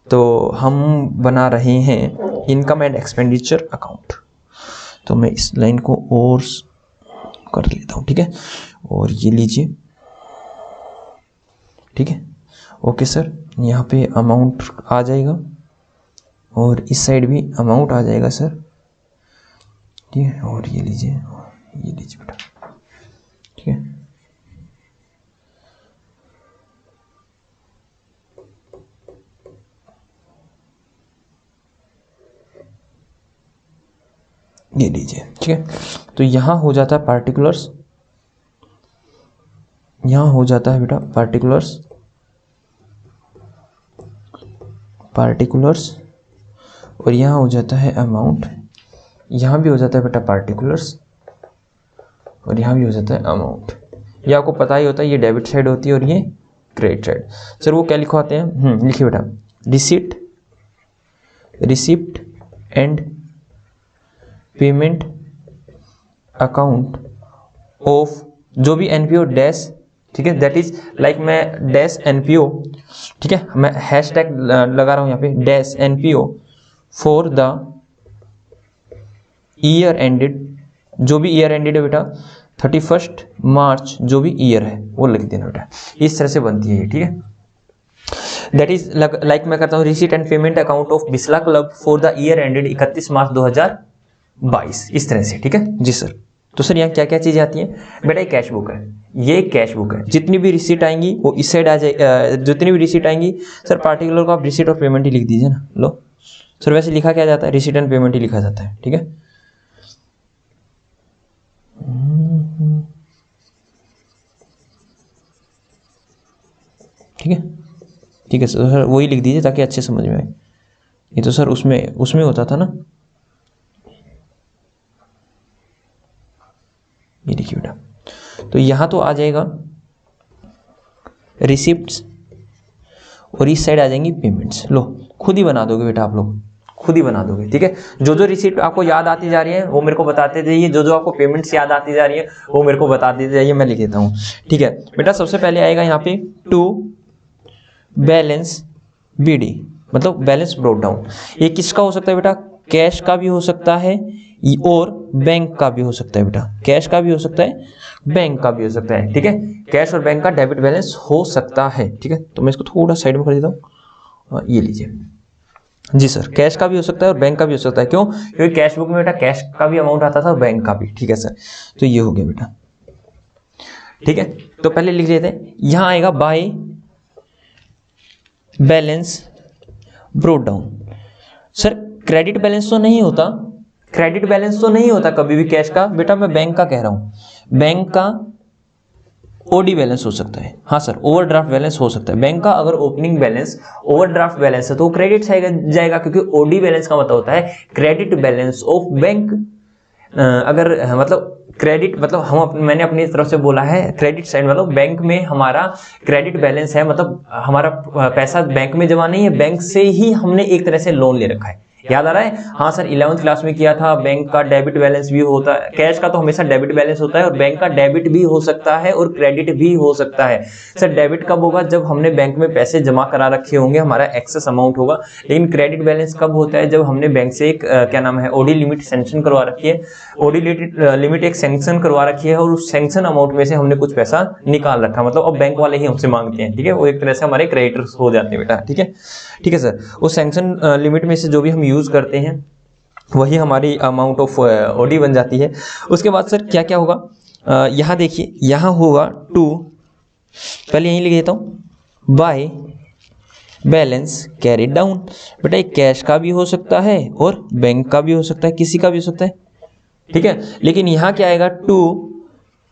तो हम बना रहे हैं इनकम एंड एक्सपेंडिचर अकाउंट, तो मैं इस लाइन को और कर लेता हूँ। ठीक है, और ये लीजिए। ठीक है, ओके सर। यहाँ पे अमाउंट आ जाएगा, और इस साइड भी अमाउंट आ जाएगा सर। ठीक है, और ये लीजिए, ये लीजिए बेटा। ठीक है, ये लीजिए। ठीक है, तो यहाँ हो जाता है पार्टिकुलर्स, यहाँ हो जाता है बेटा पार्टिकुलर्स, पार्टिकुलर्स, और यहाँ हो जाता है अमाउंट। यहाँ भी हो जाता है बेटा पार्टिकुलर्स, और यहाँ भी हो जाता है अमाउंट। ये आपको पता ही होता है, ये डेबिट साइड होती है और ये क्रेडिट साइड। सर वो क्या लिखवाते हैं? लिखिए बेटा, receipt, receipt and payment account of जो भी एनपीओ डैश, ठीक है, दैट इज लाइक मैं डैश एनपीओ, ठीक है, मैं हैशटैग लगा रहा हूं यहाँ पे dash NPO for the year ended, जो भी ईयर एंडेड है बेटा 31 मार्च, जो भी ईयर है वो लिख देना बेटा। इस तरह से बनती है ये, ठीक है। दैट इज लाइक मैं करता हूँ receipt and payment account of Bisla club for the year ended 31 मार्च 2022, इस तरह से, ठीक है जी सर। तो सर यहाँ क्या क्या चीजें आती हैं बेटा, ये कैश बुक है, ये कैश बुक है, जितनी भी रिसीट आएंगी वो इस साइड आ जाए, जितनी भी रिसीट आएंगी सर पार्टिकुलर को आप रिसीट और पेमेंट ही लिख दीजिए ना। लो सर वैसे लिखा क्या जाता है, रिसीट एंड पेमेंट ही लिखा जाता है, ठीक है। ठीक है, ठीक है सर, वही लिख दीजिए ताकि अच्छे समझ में आए। ये तो सर उसमें होता था ना, ये देखिए बेटा, तो यहां तो आ जाएगा रिसिप्ट्स और इस साइड आ जाएंगी पेमेंट्स। लो खुद ही बना दोगे बेटा, आप लोग खुद ही बना दोगे, ठीक है। जो जो रिसीप्ट आपको याद आती जा रही है वो मेरे को बताते जाइए, जो जो आपको पेमेंट्स याद आती जा रही है वो मेरे को बताते जाइए, मैं लिख देता हूँ, ठीक है बेटा। सबसे पहले आएगा यहाँ पे टू बैलेंस बीडी, मतलब बैलेंस ब्रोट डाउन। ये किसका हो सकता है बेटा, कैश का भी हो सकता है और बैंक का भी हो सकता है बेटा, कैश का भी हो सकता है, बैंक का भी हो सकता है, ठीक है। कैश और बैंक का डेबिट बैलेंस हो सकता है, ठीक है। तो मैं इसको थोड़ा साइड में कर देता हूँ, ये लीजिए जी सर, कैश का भी हो सकता है और बैंक का भी हो सकता है। क्यों? क्योंकि कैश बुक में बेटा कैश का भी अमाउंट आता था और बैंक का भी, ठीक है सर। तो ये हो गया बेटा, ठीक है। तो पहले लिख लेते हैं, यहां आएगा by balance brought down. Sir credit balance तो नहीं होता, क्रेडिट बैलेंस तो नहीं होता कभी भी कैश का बेटा, मैं बैंक का कह रहा हूं। बैंक का ओडी बैलेंस हो सकता है, हाँ सर, ओवरड्राफ्ट बैलेंस हो सकता है। बैंक का अगर ओपनिंग बैलेंस ओवरड्राफ्ट बैलेंस है तो वो क्रेडिट जाएगा, क्योंकि ओडी बैलेंस का मतलब होता है क्रेडिट बैलेंस ऑफ बैंक। अगर मतलब क्रेडिट मतलब मैंने अपनी तरफ से बोला है, क्रेडिट साइड मतलब बैंक में हमारा क्रेडिट बैलेंस है, मतलब हमारा पैसा बैंक में जमा नहीं है, बैंक से ही हमने एक तरह से लोन ले रखा है। याद आ रहा है? हाँ सर, 11th क्लास में किया था। बैंक का डेबिट बैलेंस भी होता है, कैश का तो हमेशा डेबिट बैलेंस होता है, और बैंक का डेबिट भी हो सकता है और क्रेडिट भी हो सकता है। सर डेबिट कब होगा? जब हमने बैंक में पैसे जमा करा रखे होंगे, हमारा एक्सेस अमाउंट होगा। लेकिन क्रेडिट बैलेंस कब होता है? जब हमने बैंक से एक क्या नाम है, ओडी लिमिट सैंक्शन करवा रखी है, ओडी लिमिट एक सैंक्शन करवा रखी है, और उस सैंक्शन अमाउंट में से हमने कुछ पैसा निकाल रखा, मतलब अब बैंक वाले ही हमसे मांगते हैं, ठीक है। वो एक तरह से हमारे क्रेडिटर्स हो जाते हैं बेटा, ठीक है, ठीक है सर। उस सैंक्शन लिमिट में से जो भी हम यूज करते हैं वही हमारी अमाउंट ऑफ ओडी बन जाती है। उसके बाद सर क्या क्या होगा, यहाँ देखिए, यहाँ होगा टू, पहले यहीं लिख देता हूँ, बाय बैलेंस कैरिड डाउन। बेटा ये कैश का भी हो सकता है और बैंक का भी हो सकता है, किसी का भी हो सकता है, ठीक है। लेकिन यहाँ क्या आएगा, टू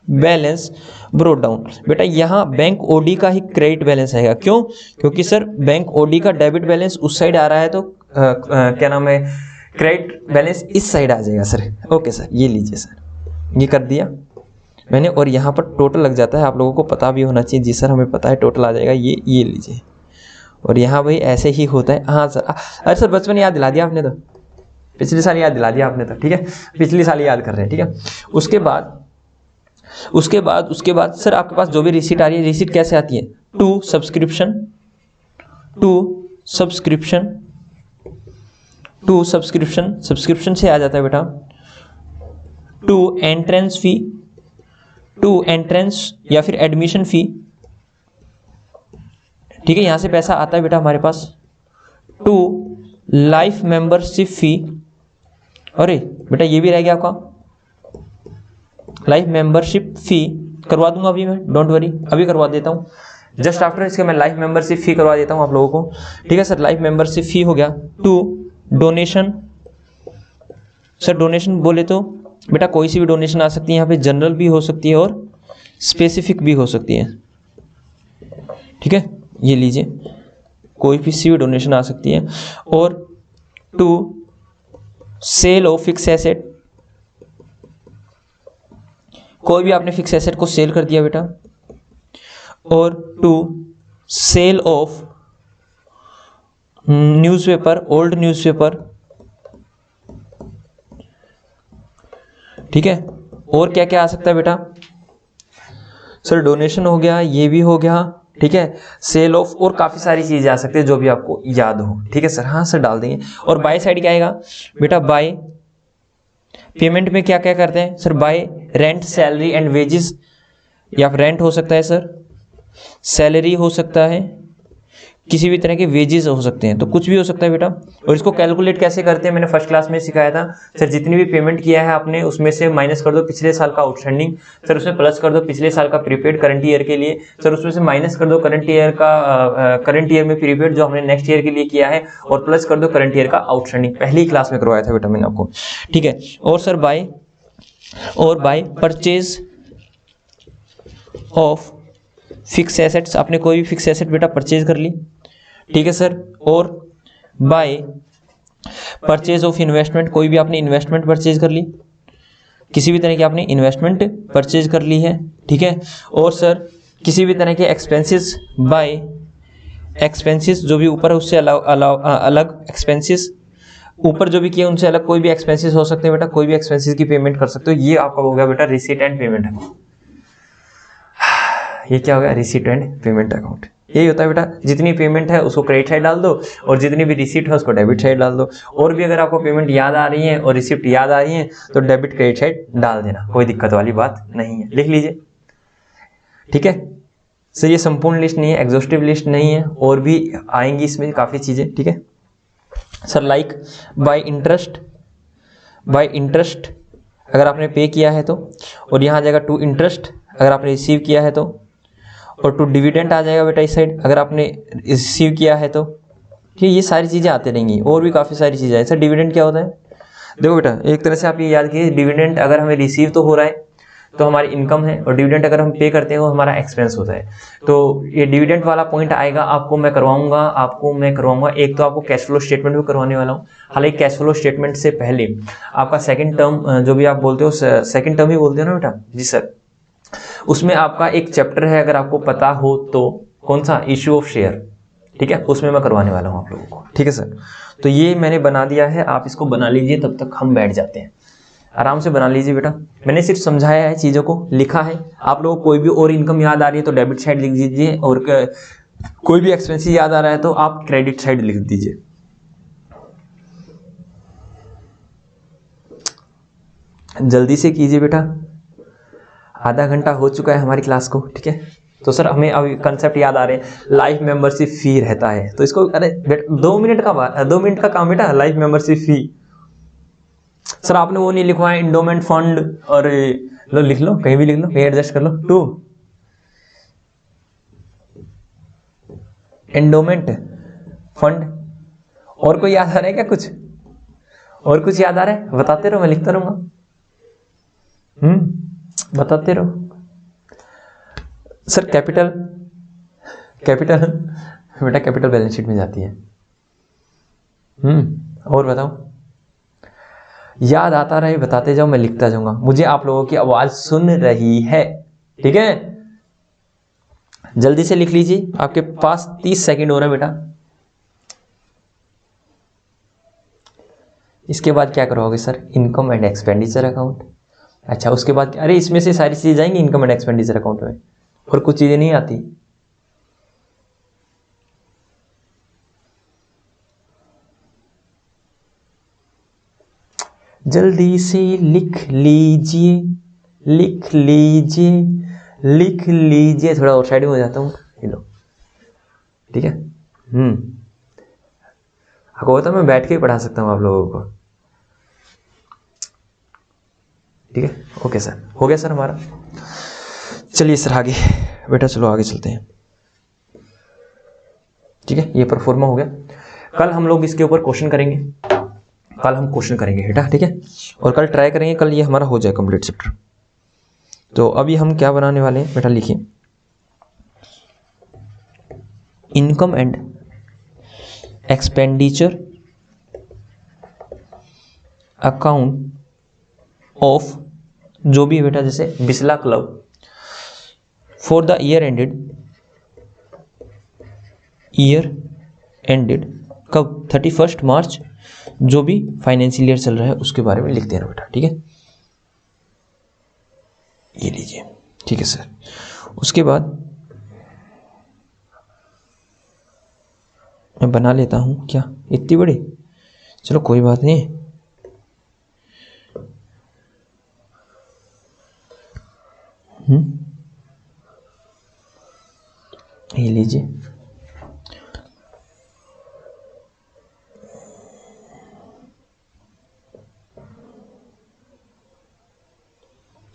बैलेंस ब्रोट डाउन। बेटा यहाँ बैंक ओडी का ही क्रेडिट बैलेंस आएगा। क्यों? क्योंकि सर बैंक ओडी का डेबिट बैलेंस उस साइड आ रहा है, तो क्या नाम है, क्रेडिट बैलेंस इस साइड आ जाएगा सर। ओके सर, ये लीजिए सर, ये कर दिया मैंने, और यहाँ पर टोटल लग जाता है, आप लोगों को पता भी होना चाहिए। जी सर हमें पता है टोटल आ जाएगा, ये लीजिए, और यहाँ भाई ऐसे ही होता है। हाँ सर, अरे सर बचपन याद दिला दिया आपने तो, पिछले साल याद दिला दिया आपने तो, ठीक है, पिछले साल याद कर रहे हैं, ठीक है। उसके बाद सर आपके पास जो भी रिसीट आ रही है, रिसीट कैसे आती है, टू सब्सक्रिप्शन से आ जाता है बेटा, टू एंट्रेंस या फिर एडमिशन फी, ठीक है, यहां से पैसा आता है बेटा हमारे पास। टू लाइफ मेंबरशिप फी, अरे बेटा ये भी रह गया आपका, लाइफ मेंबरशिप फी करवा दूंगा अभी मैं, डोंट वरी, अभी करवा देता हूँ, जस्ट आफ्टर इसके मैं लाइफ मेंबरशिप फी करवा देता हूँ आप लोगों को, ठीक है सर। लाइफ मेंबरशिप फी हो गया। टू डोनेशन, सर डोनेशन बोले तो बेटा कोई सी भी डोनेशन आ सकती है, यहाँ पे जनरल भी हो सकती है और स्पेसिफिक भी हो सकती है, ठीक है, ये लीजिए, कोई भी सी भी डोनेशन आ सकती है। और to sale of fix asset, कोई भी आपने फिक्स एसेट को सेल कर दिया बेटा। और to sale of newspaper, old newspaper, ठीक है। और क्या क्या आ सकता है बेटा, सर डोनेशन हो गया, ये भी हो गया, ठीक है, सेल ऑफ, और काफी सारी चीजें आ सकती है जो भी आपको याद हो, ठीक है सर। हाँ सर डाल देंगे। और बाय साइड क्या आएगा बेटा, बाय पेमेंट में क्या क्या करते हैं sir, bye rent, salary and wages, या रेंट हो सकता है सर, सैलरी हो सकता है, किसी भी तरह के वेजेस हो सकते हैं, तो कुछ भी हो सकता है बेटा। और इसको कैलकुलेट कैसे करते हैं मैंने फर्स्ट क्लास में सिखाया था सर, जितनी भी पेमेंट किया है आपने उसमें से माइनस कर दो पिछले साल का आउटस्टैंडिंग, सर उसमें प्लस कर दो पिछले साल का प्रीपेड करंट ईयर के लिए, सर उसमें से माइनस कर दो करंट ईयर का करंट ईयर में प्रीपेड जो हमने नेक्स्ट ईयर के लिए किया है, और प्लस कर दो करंट ईयर का आउटस्टैंडिंग। पहली क्लास में करवाया था बेटा मैंने आपको, ठीक है। और sir by purchase of fix assets, आपने कोई भी फिक्स एसेट बेटा परचेज कर ली, ठीक है सर। और बाय परचेज ऑफ इन्वेस्टमेंट, कोई भी आपने इन्वेस्टमेंट परचेज कर ली, किसी भी तरह की आपने इन्वेस्टमेंट परचेज कर ली है, ठीक है। और सर किसी भी तरह के एक्सपेंसेस, बाय एक्सपेंसेस जो भी ऊपर है उससे अलग एक्सपेंसेस, ऊपर जो भी किया उनसे अलग कोई भी एक्सपेंसेस हो सकते हैं बेटा, कोई भी एक्सपेंसेस की पेमेंट कर सकते हो। ये आपका हो गया बेटा रिसीट एंड पेमेंट अकाउंट। ये क्या हो गया, रिसीट एंड पेमेंट अकाउंट। यही होता है बेटा, जितनी पेमेंट है उसको क्रेडिट साइड डाल दो, और जितनी भी रिसीट है उसको डेबिट साइड डाल दो। और भी अगर आपको पेमेंट याद आ रही है और रिसिप्ट याद आ रही है तो डेबिट क्रेडिट साइड डाल देना, कोई दिक्कत वाली बात नहीं है, लिख लीजिए, ठीक है सर। ये संपूर्ण लिस्ट नहीं है, एग्जॉस्टिव लिस्ट नहीं है, और भी आएंगी इसमें काफ़ी चीज़ें, ठीक है सर। लाइक बाय इंटरेस्ट अगर आपने पे किया है तो, और यहाँ आ जाएगा टू इंटरेस्ट अगर आपने रिसीव किया है तो, और टू डिविडेंड आ जाएगा बेटा इस साइड अगर आपने रिसीव किया है तो, ठीक है। ये सारी चीज़ें आती रहेंगी, और भी काफ़ी सारी चीज़ें हैं सर। डिविडेंड क्या होता है, देखो बेटा एक तरह से आप ये याद कीजिए, डिविडेंड अगर हमें रिसीव तो हो रहा है तो हमारी इनकम है, और डिविडेंड अगर हम पे करते हैं वो हमारा एक्सपेंस होता है। तो ये डिविडेंड वाला पॉइंट आएगा, आपको मैं करवाऊंगा। एक तो आपको कैश फ्लो स्टेटमेंट भी करवाने वाला हूँ। हालांकि कैश फ्लो स्टेटमेंट से पहले आपका सेकंड टर्म जो भी आप बोलते हो, सेकंड टर्म ही बोलते हो ना बेटा, जी सर, उसमें आपका एक चैप्टर है अगर आपको पता हो तो, कौन सा, इश्यू ऑफ शेयर, ठीक है, उसमें मैं करवाने वाला हूँ आप लोगों को, ठीक है सर। तो ये मैंने बना दिया है, आप इसको बना लीजिए, तब तक हम बैठ जाते हैं। आराम से बना लीजिए बेटा, मैंने सिर्फ समझाया है, चीज़ों को लिखा है। आप लोगों को कोई भी और इनकम याद आ रही है तो डेबिट साइड लिख दीजिए, और कोई भी एक्सपेंस याद आ रहा है तो आप क्रेडिट साइड लिख दीजिए। जल्दी से कीजिए बेटा, आधा घंटा हो चुका है हमारी क्लास को, ठीक है। तो सर हमें अभी कंसेप्ट याद आ रहे हैं, लाइफ मेंबरशिप फी रहता है, तो इसको अरे 2 मिनट का काम बेटा, लाइफ मेंबरशिप फी। सर आपने वो नहीं लिखवाया इंडोमेंट फंड, और लो लिख लो, कहीं भी लिख लो, कहीं एडजस्ट कर लो, 2 एंडोमेंट फंड। और कोई याद आ रहा है क्या, कुछ और कुछ याद आ रहा है, बताते रहो, मैं लिखता रहूंगा, बताते रहो सर। कैपिटल बेटा कैपिटल बैलेंस शीट में जाती है। और बताओ, याद आता रहे, बताते जाओ, मैं लिखता जाऊंगा, मुझे आप लोगों की आवाज सुन रही है, ठीक है। जल्दी से लिख लीजिए, आपके पास 30 सेकंड हो रहे हैं बेटा। इसके बाद क्या करोगे sir, income and expenditure account. अच्छा उसके बाद, अरे इसमें से सारी चीजें जाएंगी इनकम एंड एक्सपेंडिचर अकाउंट में, और कुछ चीजें नहीं आती। जल्दी से लिख लीजिए, लिख लीजिए, लिख लीजिए। थोड़ा और साइड में हो जाता हूँ, ये लो, ठीक है। आपको होता मैं बैठ के ही पढ़ा सकता हूँ आप लोगों को, ठीक है। ओके सर, हो गया सर हमारा। चलिए सर आगे बेटा, चलो आगे चलते हैं, ठीक है। ये परफॉर्मा हो गया। कल हम लोग इसके ऊपर क्वेश्चन करेंगे, कल हम क्वेश्चन करेंगे बेटा, ठीक है। और कल ट्राई करेंगे, कल ये हमारा हो जाए कंप्लीट चैप्टर। तो अभी हम क्या बनाने वाले हैं बेटा, लिखिए income and expenditure account of जो भी बेटा, जैसे Bisla club for the year ended कब, 31 मार्च, जो भी फाइनेंशियल ईयर चल रहा है उसके बारे में लिख देना बेटा, ठीक है। ये लीजिए, ठीक है सर। उसके बाद मैं बना लेता हूँ क्या इतनी बड़ी, चलो कोई बात नहीं। ये लीजिए,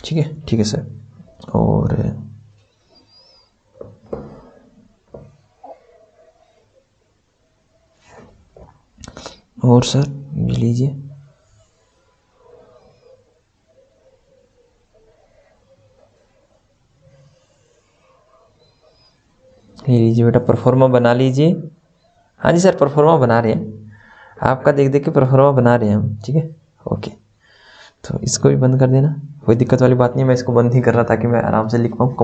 ठीक है सर। और सर ये लीजिए, ये लीजिए बेटा, परफॉर्मा बना लीजिए। हाँ जी सर, परफॉर्मा बना रहे हैं, आपका देख देख के परफॉर्मा बना रहे हैं हम, ठीक है ओके। तो इसको भी बंद कर देना, कोई दिक्कत वाली बात नहीं। मैं इसको बंद ही कर रहा ताकि मैं आराम से लिख पाऊँ,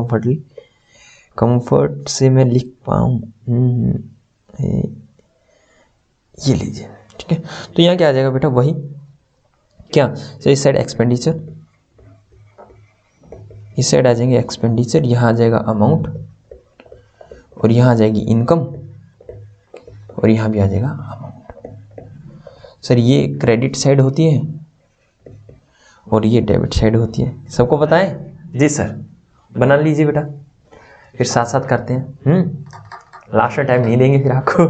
कंफर्ट से मैं लिख पाऊँ। ये लीजिए, ठीक है। तो यहाँ क्या आ जाएगा बेटा, वही क्या, तो इस साइड एक्सपेंडिचर, इस साइड आ जाएंगे एक्सपेंडिचर, यहाँ आ जाएगा अमाउंट, और यहाँ आ जाएगी इनकम, और यहाँ भी आ जाएगा अमाउंट। सर ये क्रेडिट साइड होती है और ये डेबिट साइड होती है, सबको पता है? जी सर, बना लीजिए बेटा, फिर साथ साथ करते हैं। लास्ट टाइम नहीं देंगे फिर आपको,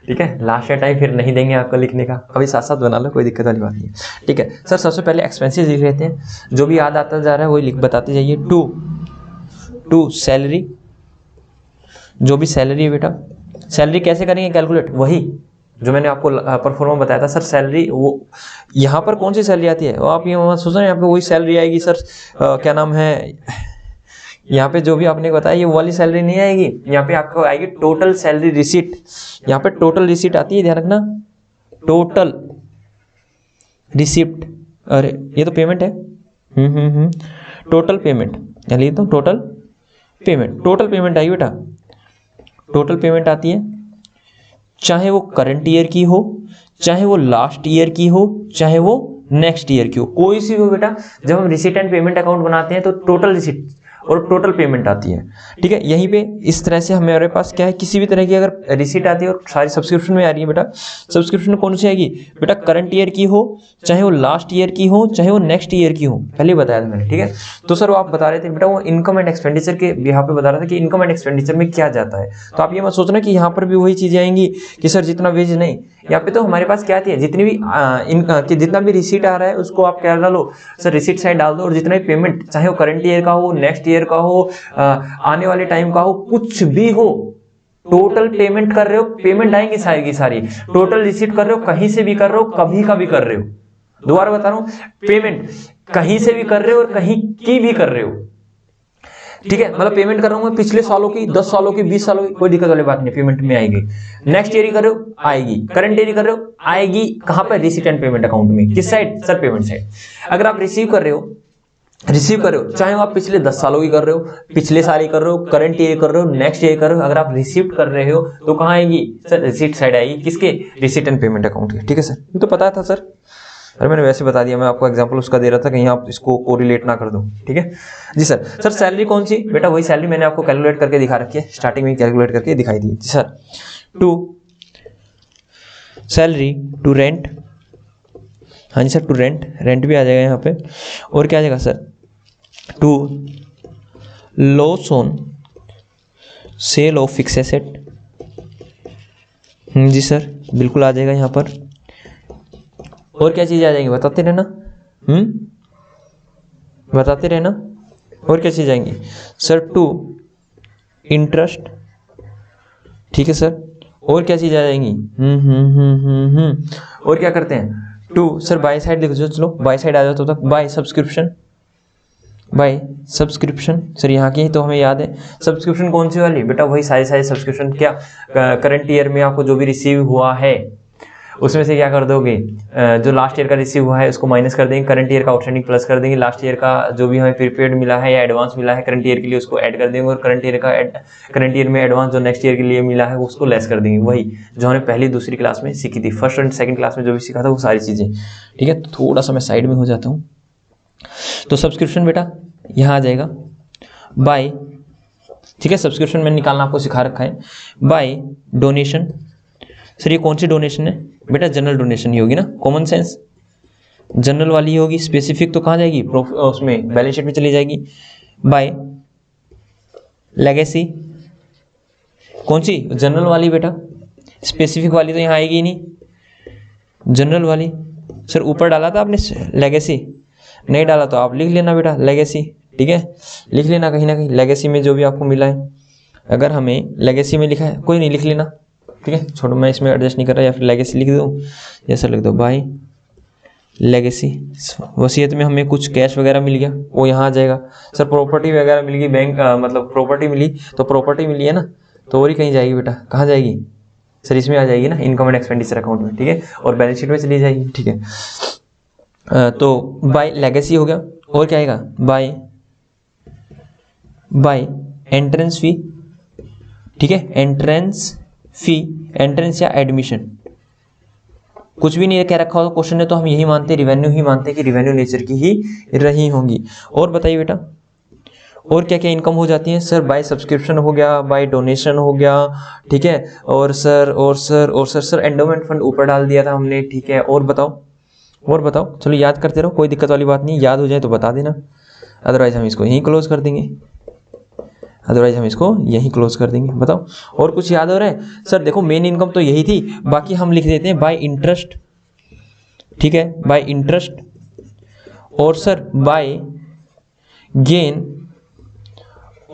ठीक है, लास्ट टाइम फिर नहीं देंगे आपको लिखने का, अभी साथ साथ बना लो, कोई दिक्कत वाली बात नहीं है, ठीक है सर। सबसे पहले एक्सपेंसेस लिख लेते हैं, जो भी याद आता जा रहा है वही लिख बताते जाइए। टू सैलरी, जो भी सैलरी है बेटा, सैलरी कैसे करेंगे कैलकुलेट, वही जो मैंने आपको परफॉर्मा बताया था। सर सैलरी वो यहाँ पर कौन सी सैलरी आती है, वो आप ये सोच रहे हैं यहाँ पे वही सैलरी आएगी सर, क्या नाम है, यहाँ पे जो भी आपने बताया ये वाली सैलरी नहीं आएगी, यहाँ पे आपको आएगी टोटल सैलरी रिसीट। यहाँ पे टोटल रिसीट आती है, ध्यान रखना, टोटल रिसिप्ट, अरे ये तो पेमेंट है, टोटल पेमेंट, यहाँ लिख दो टोटल पेमेंट, टोटल पेमेंट आएगी बेटा, टोटल पेमेंट आती है, चाहे वो करंट ईयर की हो, चाहे वो लास्ट ईयर की हो, चाहे वो नेक्स्ट ईयर की हो, कोई सी हो बेटा। जब हम रिसीट एंड पेमेंट अकाउंट बनाते हैं तो टोटल रिसीट और टोटल पेमेंट आती है, ठीक है। यहीं पे इस तरह से हमारे पास क्या है, किसी भी तरह की अगर रिसीट आती है और सारी सब्सक्रिप्शन में आ रही है बेटा, सब्सक्रिप्शन कौन सी आएगी बेटा, करंट ईयर की हो, चाहे वो लास्ट ईयर की हो, चाहे वो नेक्स्ट ईयर की हो, पहले बताया था मैंने, ठीक है। तो सर वो आप बता रहे थे बेटा, वो इनकम एंड एक्सपेंडिचर के यहाँ पे बता रहा था कि इनकम एंड एक्सपेंडिचर में क्या जाता है। तो आप ये मत सोचना कि यहाँ पर भी वही चीजें आएंगी कि सर जितना वेज, नहीं, यहाँ पे तो हमारे पास क्या आती है, जितनी भी जितना भी रिसीट आ रहा है उसको आप क्या डालो सर, रिसीट साइड डाल दो, और जितना भी पेमेंट, चाहे वो करंट ईयर का हो, नेक्स्ट ईयर का हो, आने वाले टाइम का हो, कुछ भी हो, टोटल पेमेंट कर रहे हो, पेमेंट आएंगी सारी की सारी, टोटल रिसीट कर रहे हो, कहीं से भी कर रहे हो, कभी का भी कर रहे हो, दोबारा बता रहा हूं, पेमेंट कहीं से भी कर रहे हो और कहीं की भी कर रहे हो, ठीक है। मतलब पेमेंट कर रहा हूं मैं पिछले सालों की, 10 सालों की, 20 सालों की, कोई दिक्कत वाली बात नहीं, पेमेंट में आएगी। नेक्स्ट ईयर कर रहे हो आएगी, करंट ईयर कर रहे हो आएगी, कहां पर, रिसीट एंड पेमेंट अकाउंट में, किस साइड सर, पेमेंट साइड। अगर आप रिसीव कर रहे हो, चाहे आप पिछले 10 सालों की कर रहे हो, पिछले साल ही कर रहे हो, करंट ईयर कर रहे हो, नेक्स्ट ईयर कर रहे हो, अगर आप रिसीव कर रहे हो तो कहां आएगी सर, रिसीट साइड आएगी, किसके, रिसीट एंड पेमेंट अकाउंट के, ठीक है सर। ये तो पता था सर, अरे मैंने वैसे बता दिया, मैं आपको एग्जांपल उसका दे रहा था, कहीं आप इसको कोरिलेट ना कर दो, ठीक है जी सर। सर सैलरी कौन सी बेटा, वही सैलरी मैंने आपको कैलकुलेट करके दिखा रखी है, स्टार्टिंग में कैलकुलेट करके दिखाई दी जी sir. To salary, to rent, हाँ जी सर, टू रेंट भी आ जाएगा यहाँ पे, और क्या आ जाएगा sir, to loss on sale of fix asset, जी सर बिल्कुल आ जाएगा यहाँ पर। और क्या चीजें आ जाएंगी बताते रहना, बताते रहना, और क्या चीज आएंगी सर, टू इंटरेस्ट, ठीक है सर, और क्या चीज आ जाएंगी, और क्या करते हैं, टू सर बाय साइड देखो, चलो बाय साइड आ जाओ तो तक, by subscription, by subscription sir यहाँ की तो हमें याद है, सब्सक्रिप्शन कौन सी वाली बेटा, वही सारी सब्सक्रिप्शन, क्या करंट ईयर में आपको जो भी रिसीव हुआ है उसमें से क्या कर दोगे, जो लास्ट ईयर का रिसीव हुआ है उसको माइनस कर देंगे, करंट ईयर का आउटस्टैंडिंग प्लस कर देंगे, लास्ट ईयर का जो भी हमें प्रीपेड मिला है या एडवांस मिला है करंट ईयर के लिए उसको ऐड कर देंगे, और करंट ईयर में एडवांस जो नेक्स्ट ईयर के लिए मिला है उसको लेस कर देंगे, वही जो हमने पहली दूसरी क्लास में सीखी थी, फर्स्ट एंड सेकंड क्लास में जो भी सीखा था वो सारी चीजें, ठीक है। थोड़ा सा मैं साइड में हो जाता हूँ। तो सब्सक्रिप्शन बेटा यहाँ आ जाएगा, बाय ठीक है, सब्सक्रिप्शन मैंने निकालना आपको सिखा रखा है। बाय डोनेशन, सर ये कौन सी डोनेशन है बेटा, जनरल डोनेशन ही होगी ना, कॉमन सेंस, जनरल वाली होगी, स्पेसिफिक तो कहाँ जाएगी, उसमें बैलेंस शीट में चली जाएगी। बाय लेगेसी, कौन सी, जनरल वाली बेटा, स्पेसिफिक वाली तो यहाँ आएगी ही नहीं, जनरल वाली। सर ऊपर डाला था आपने लेगेसी, नहीं डाला तो आप लिख लेना बेटा लेगेसी, ठीक है, लिख लेना कहीं ना कहीं लेगेसी में जो भी आपको मिला है। अगर हमें लेगेसी में लिखा है, कोई नहीं लिख लेना, ठीक है, छोड़ो मैं इसमें एडजस्ट नहीं कर रहा, या फिर लेगेसी लिख दूँ, या सर लिख दो बाय लेगेसी। वसीयत में हमें कुछ कैश वगैरह मिल गया, वो यहाँ आ जाएगा। सर प्रॉपर्टी वगैरह मिल गई, बैंक मतलब प्रॉपर्टी मिली, तो प्रॉपर्टी मिली है ना, तो और ही कहीं जाएगी बेटा, कहाँ जाएगी सर, इसमें आ जाएगी ना, इनकम एंड एक्सपेंडिचर अकाउंट में, ठीक है, और बैलेंस शीट में चली जाएगी, ठीक है। तो बाय लेगेसी हो गया, और क्या आएगा, बाय एंट्रेंस फी, ठीक है, एंट्रेंस फी, एंट्रेंस या एडमिशन, कुछ भी नहीं कह रखा हो क्वेश्चन ने, तो हम यही मानते, रिवेन्यू ही मानते कि रिवेन्यू नेचर की ही रही होंगी। और बताइए बेटा और क्या क्या इनकम हो जाती है, सर बाय सब्सक्रिप्शन हो गया, बाय डोनेशन हो गया, ठीक है, और सर एंडोमेंट फंड ऊपर डाल दिया था हमने, ठीक है, और बताओ, चलो याद करते रहो, कोई दिक्कत वाली बात नहीं, याद हो जाए तो बता देना, अदरवाइज हम इसको यहीं क्लोज कर देंगे, बताओ और कुछ याद हो रहा है। सर देखो मेन इनकम तो यही थी, बाकी हम लिख देते हैं बाय इंटरेस्ट, ठीक है, बाय इंटरेस्ट, और sir by gain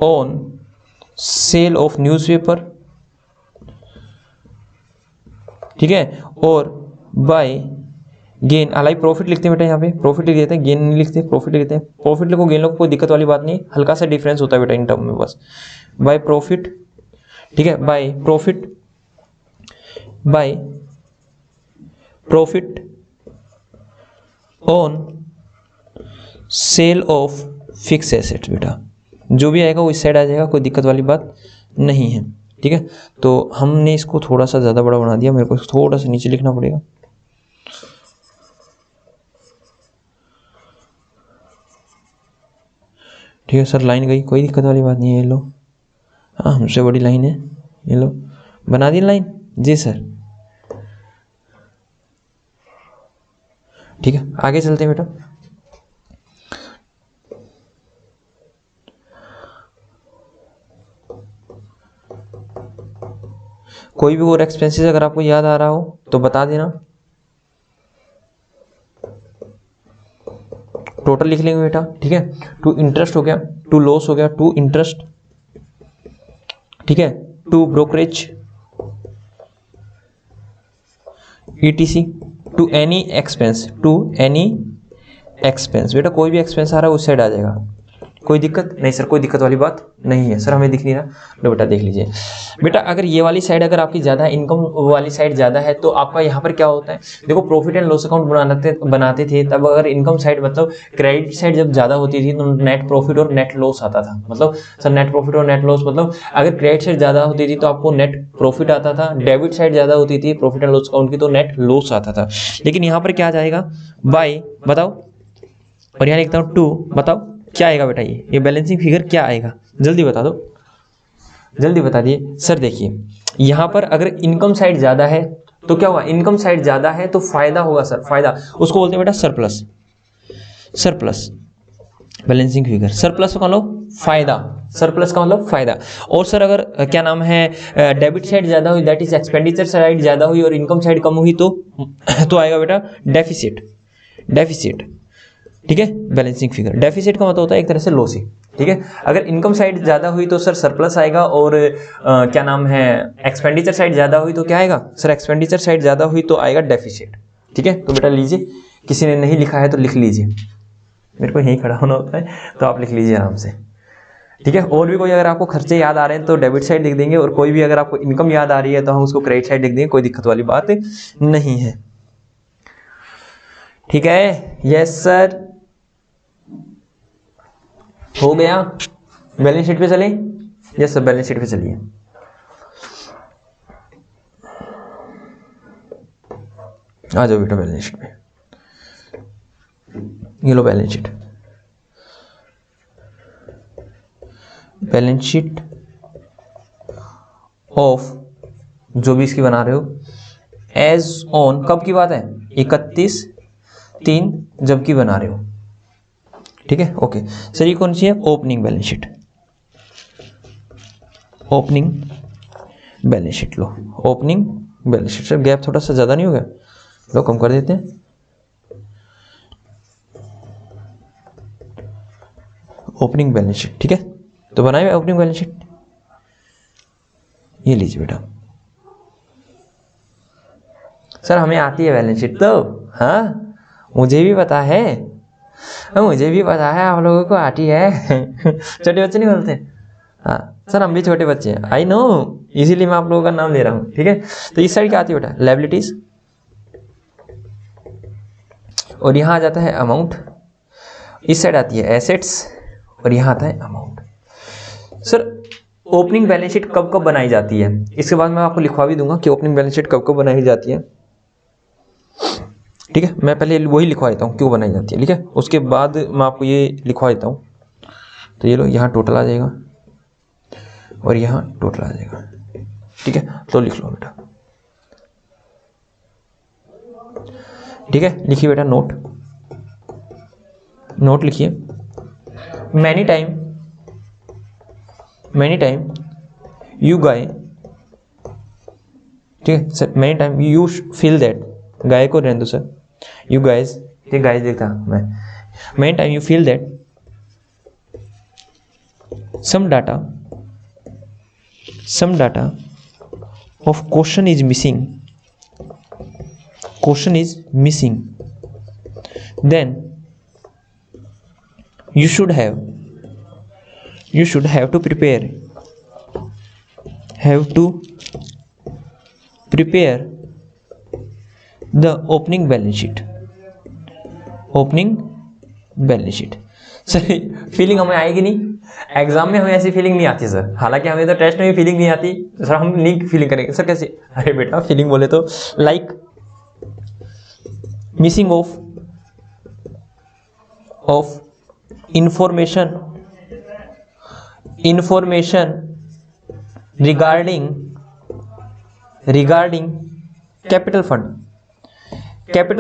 on sale of newspaper, ठीक है, और बाय गेन, हालांकि प्रॉफिट लिखते हैं बेटा, यहाँ पे प्रॉफिट लिख देते हैं, गेन नहीं लिखते, प्रॉफिट लिखते हैं, प्रॉफिट लिखो गेन लिखो, कोई दिक्कत वाली बात नहीं, हल्का सा डिफरेंस होता है बेटा इन टर्म में बस, बाय प्रॉफिट, ठीक है, by profit on sale of fix assets, बेटा जो भी आएगा वो इस साइड आ जाएगा, कोई दिक्कत वाली बात नहीं है, ठीक है। तो हमने इसको थोड़ा सा ज़्यादा बड़ा बना दिया, मेरे को थोड़ा सा नीचे लिखना पड़ेगा, ठीक है सर, लाइन गई, कोई दिक्कत वाली बात नहीं है, ये लो, हाँ हमसे बड़ी लाइन है, ये लो बना दी लाइन, जी सर, ठीक है, आगे चलते हैं बेटा। कोई भी और एक्सपेंसेस अगर आपको याद आ रहा हो तो बता देना, टोटल लिख लेंगे बेटा, ठीक है, टू इंटरेस्ट हो गया, टू लॉस हो गया, टू इंटरेस्ट, ठीक है, to brokerage ETC, to any expense, बेटा कोई भी एक्सपेंस आ रहा है उस साइड आ जाएगा, कोई दिक्कत नहीं सर, कोई दिक्कत वाली बात नहीं है सर, हमें दिख नहीं रहा, लो बेटा देख लीजिए बेटा, अगर ये वाली साइड अगर आपकी ज़्यादा है, इनकम वाली साइड ज़्यादा है, तो आपका यहाँ पर क्या होता है, देखो प्रॉफिट एंड लॉस अकाउंट बनाते थे, तब अगर इनकम साइड मतलब क्रेडिट साइड जब ज़्यादा होती थी तो नेट प्रॉफिट और नेट लॉस आता था, मतलब सर नेट प्रॉफिट और नेट लॉस मतलब अगर क्रेडिट साइड ज़्यादा होती थी तो आपको नेट प्रॉफिट आता था, डेबिट साइड ज़्यादा होती थी प्रॉफिट एंड लॉस अकाउंट की तो नेट लॉस आता था। लेकिन यहाँ पर क्या जाएगा, बाय, बताओ, और यहाँ लिखता हूँ टू, बताओ क्या आएगा बेटा, ये बैलेंसिंग फिगर क्या आएगा, जल्दी बता दो, जल्दी बता दिए सर। देखिए यहाँ पर अगर इनकम साइड ज्यादा है तो क्या होगा, इनकम साइड ज्यादा है तो फायदा होगा सर, फायदा उसको बोलते हैं बेटा सरप्लस, बैलेंसिंग फिगर, सरप्लस का मतलब फायदा, सरप्लस का मतलब फायदा। और सर अगर क्या नाम है डेबिट साइड ज्यादा हुई, दैट इज एक्सपेंडिचर साइड ज्यादा हुई और इनकम साइड कम हुई तो आएगा बेटा डेफिसिट, ठीक है, बैलेंसिंग फिगर। डेफिसिट का मतलब होता है एक तरह से लॉस ही, ठीक है। अगर इनकम साइड ज्यादा हुई तो सर सरप्लस आएगा, और क्या नाम है एक्सपेंडिचर साइड ज्यादा हुई तो क्या आएगा सर, एक्सपेंडिचर साइड ज्यादा हुई तो आएगा डेफिसिट, ठीक है। तो बेटा लीजिए, किसी ने नहीं लिखा है तो लिख लीजिए, मेरे को यहीं खड़ा होना होता है तो आप लिख लीजिए आराम से, ठीक है। और भी कोई अगर आपको खर्चे याद आ रहे हैं तो डेबिट साइड लिख देंगे, और कोई भी अगर आपको इनकम याद आ रही है तो हम उसको क्रेडिट साइड लिख देंगे, कोई दिक्कत वाली बात नहीं है, ठीक है। यस सर, हो गया, बैलेंस शीट पे चले, यस सर बैलेंस शीट पे चलिए। आ जाओ बेटा बैलेंस शीट पे, ये लो बैलेंस शीट ऑफ जो भी इसकी बना रहे हो एज ऑन, कब की बात है 31/3 जब की बना रहे हो, ठीक है। ओके सर ये कौन सी है, opening balance sheet, opening balance sheet लो, opening balance sheet. Sir gap थोड़ा सा ज़्यादा नहीं हो गया, लो कम कर देते हैं। ओपनिंग बैलेंस शीट, ठीक है, तो बनाए ओपनिंग बैलेंस शीट, ये लीजिए बेटा। सर हमें आती है बैलेंस शीट तो, हाँ मुझे भी पता है, मुझे भी पता है आप लोगों को आती है छोटे बच्चे नहीं बोलते, हाँ सर हम भी छोटे बच्चे हैं, आई नो, इसीलिए मैं आप लोगों का नाम ले रहा हूँ, ठीक है। तो इस साइड क्या आती है बेटा, लायबिलिटीज, और यहाँ आ जाता है अमाउंट, इस साइड आती है एसेट्स, और यहाँ आता है amount. Sir opening balance sheet कब कब बनाई जाती है, इसके बाद मैं आपको लिखवा भी दूंगा कि ओपनिंग बैलेंस शीट कब कब बनाई जाती है, ठीक है। मैं पहले वही लिखवा देता हूँ क्यों बनाई जाती है, ठीक है, उसके बाद मैं आपको ये लिखवा देता हूँ। तो ये लो, यहाँ टोटल आ जाएगा और यहाँ टोटल आ जाएगा, ठीक है। तो लिख लो बेटा, ठीक है, लिखिए बेटा नोट, नोट लिखिए। मैनी टाइम यू गाय, ठीक है sir, many time you feel that, guy को रहने दो सर, यू गाइज, ठीक गाइज देखता मैं, many time you feel that some data of question is missing, then you should have to prepare the opening balance sheet। Sir feeling हमें आएगी नहीं, एग्जाम में हमें ऐसी फीलिंग नहीं आती सर, हालांकि हमें तो टेस्ट में भी फीलिंग नहीं आती सर, हम नहीं फीलिंग करेंगे सर कैसे, अरे बेटा फीलिंग बोले तो like missing of information regarding capital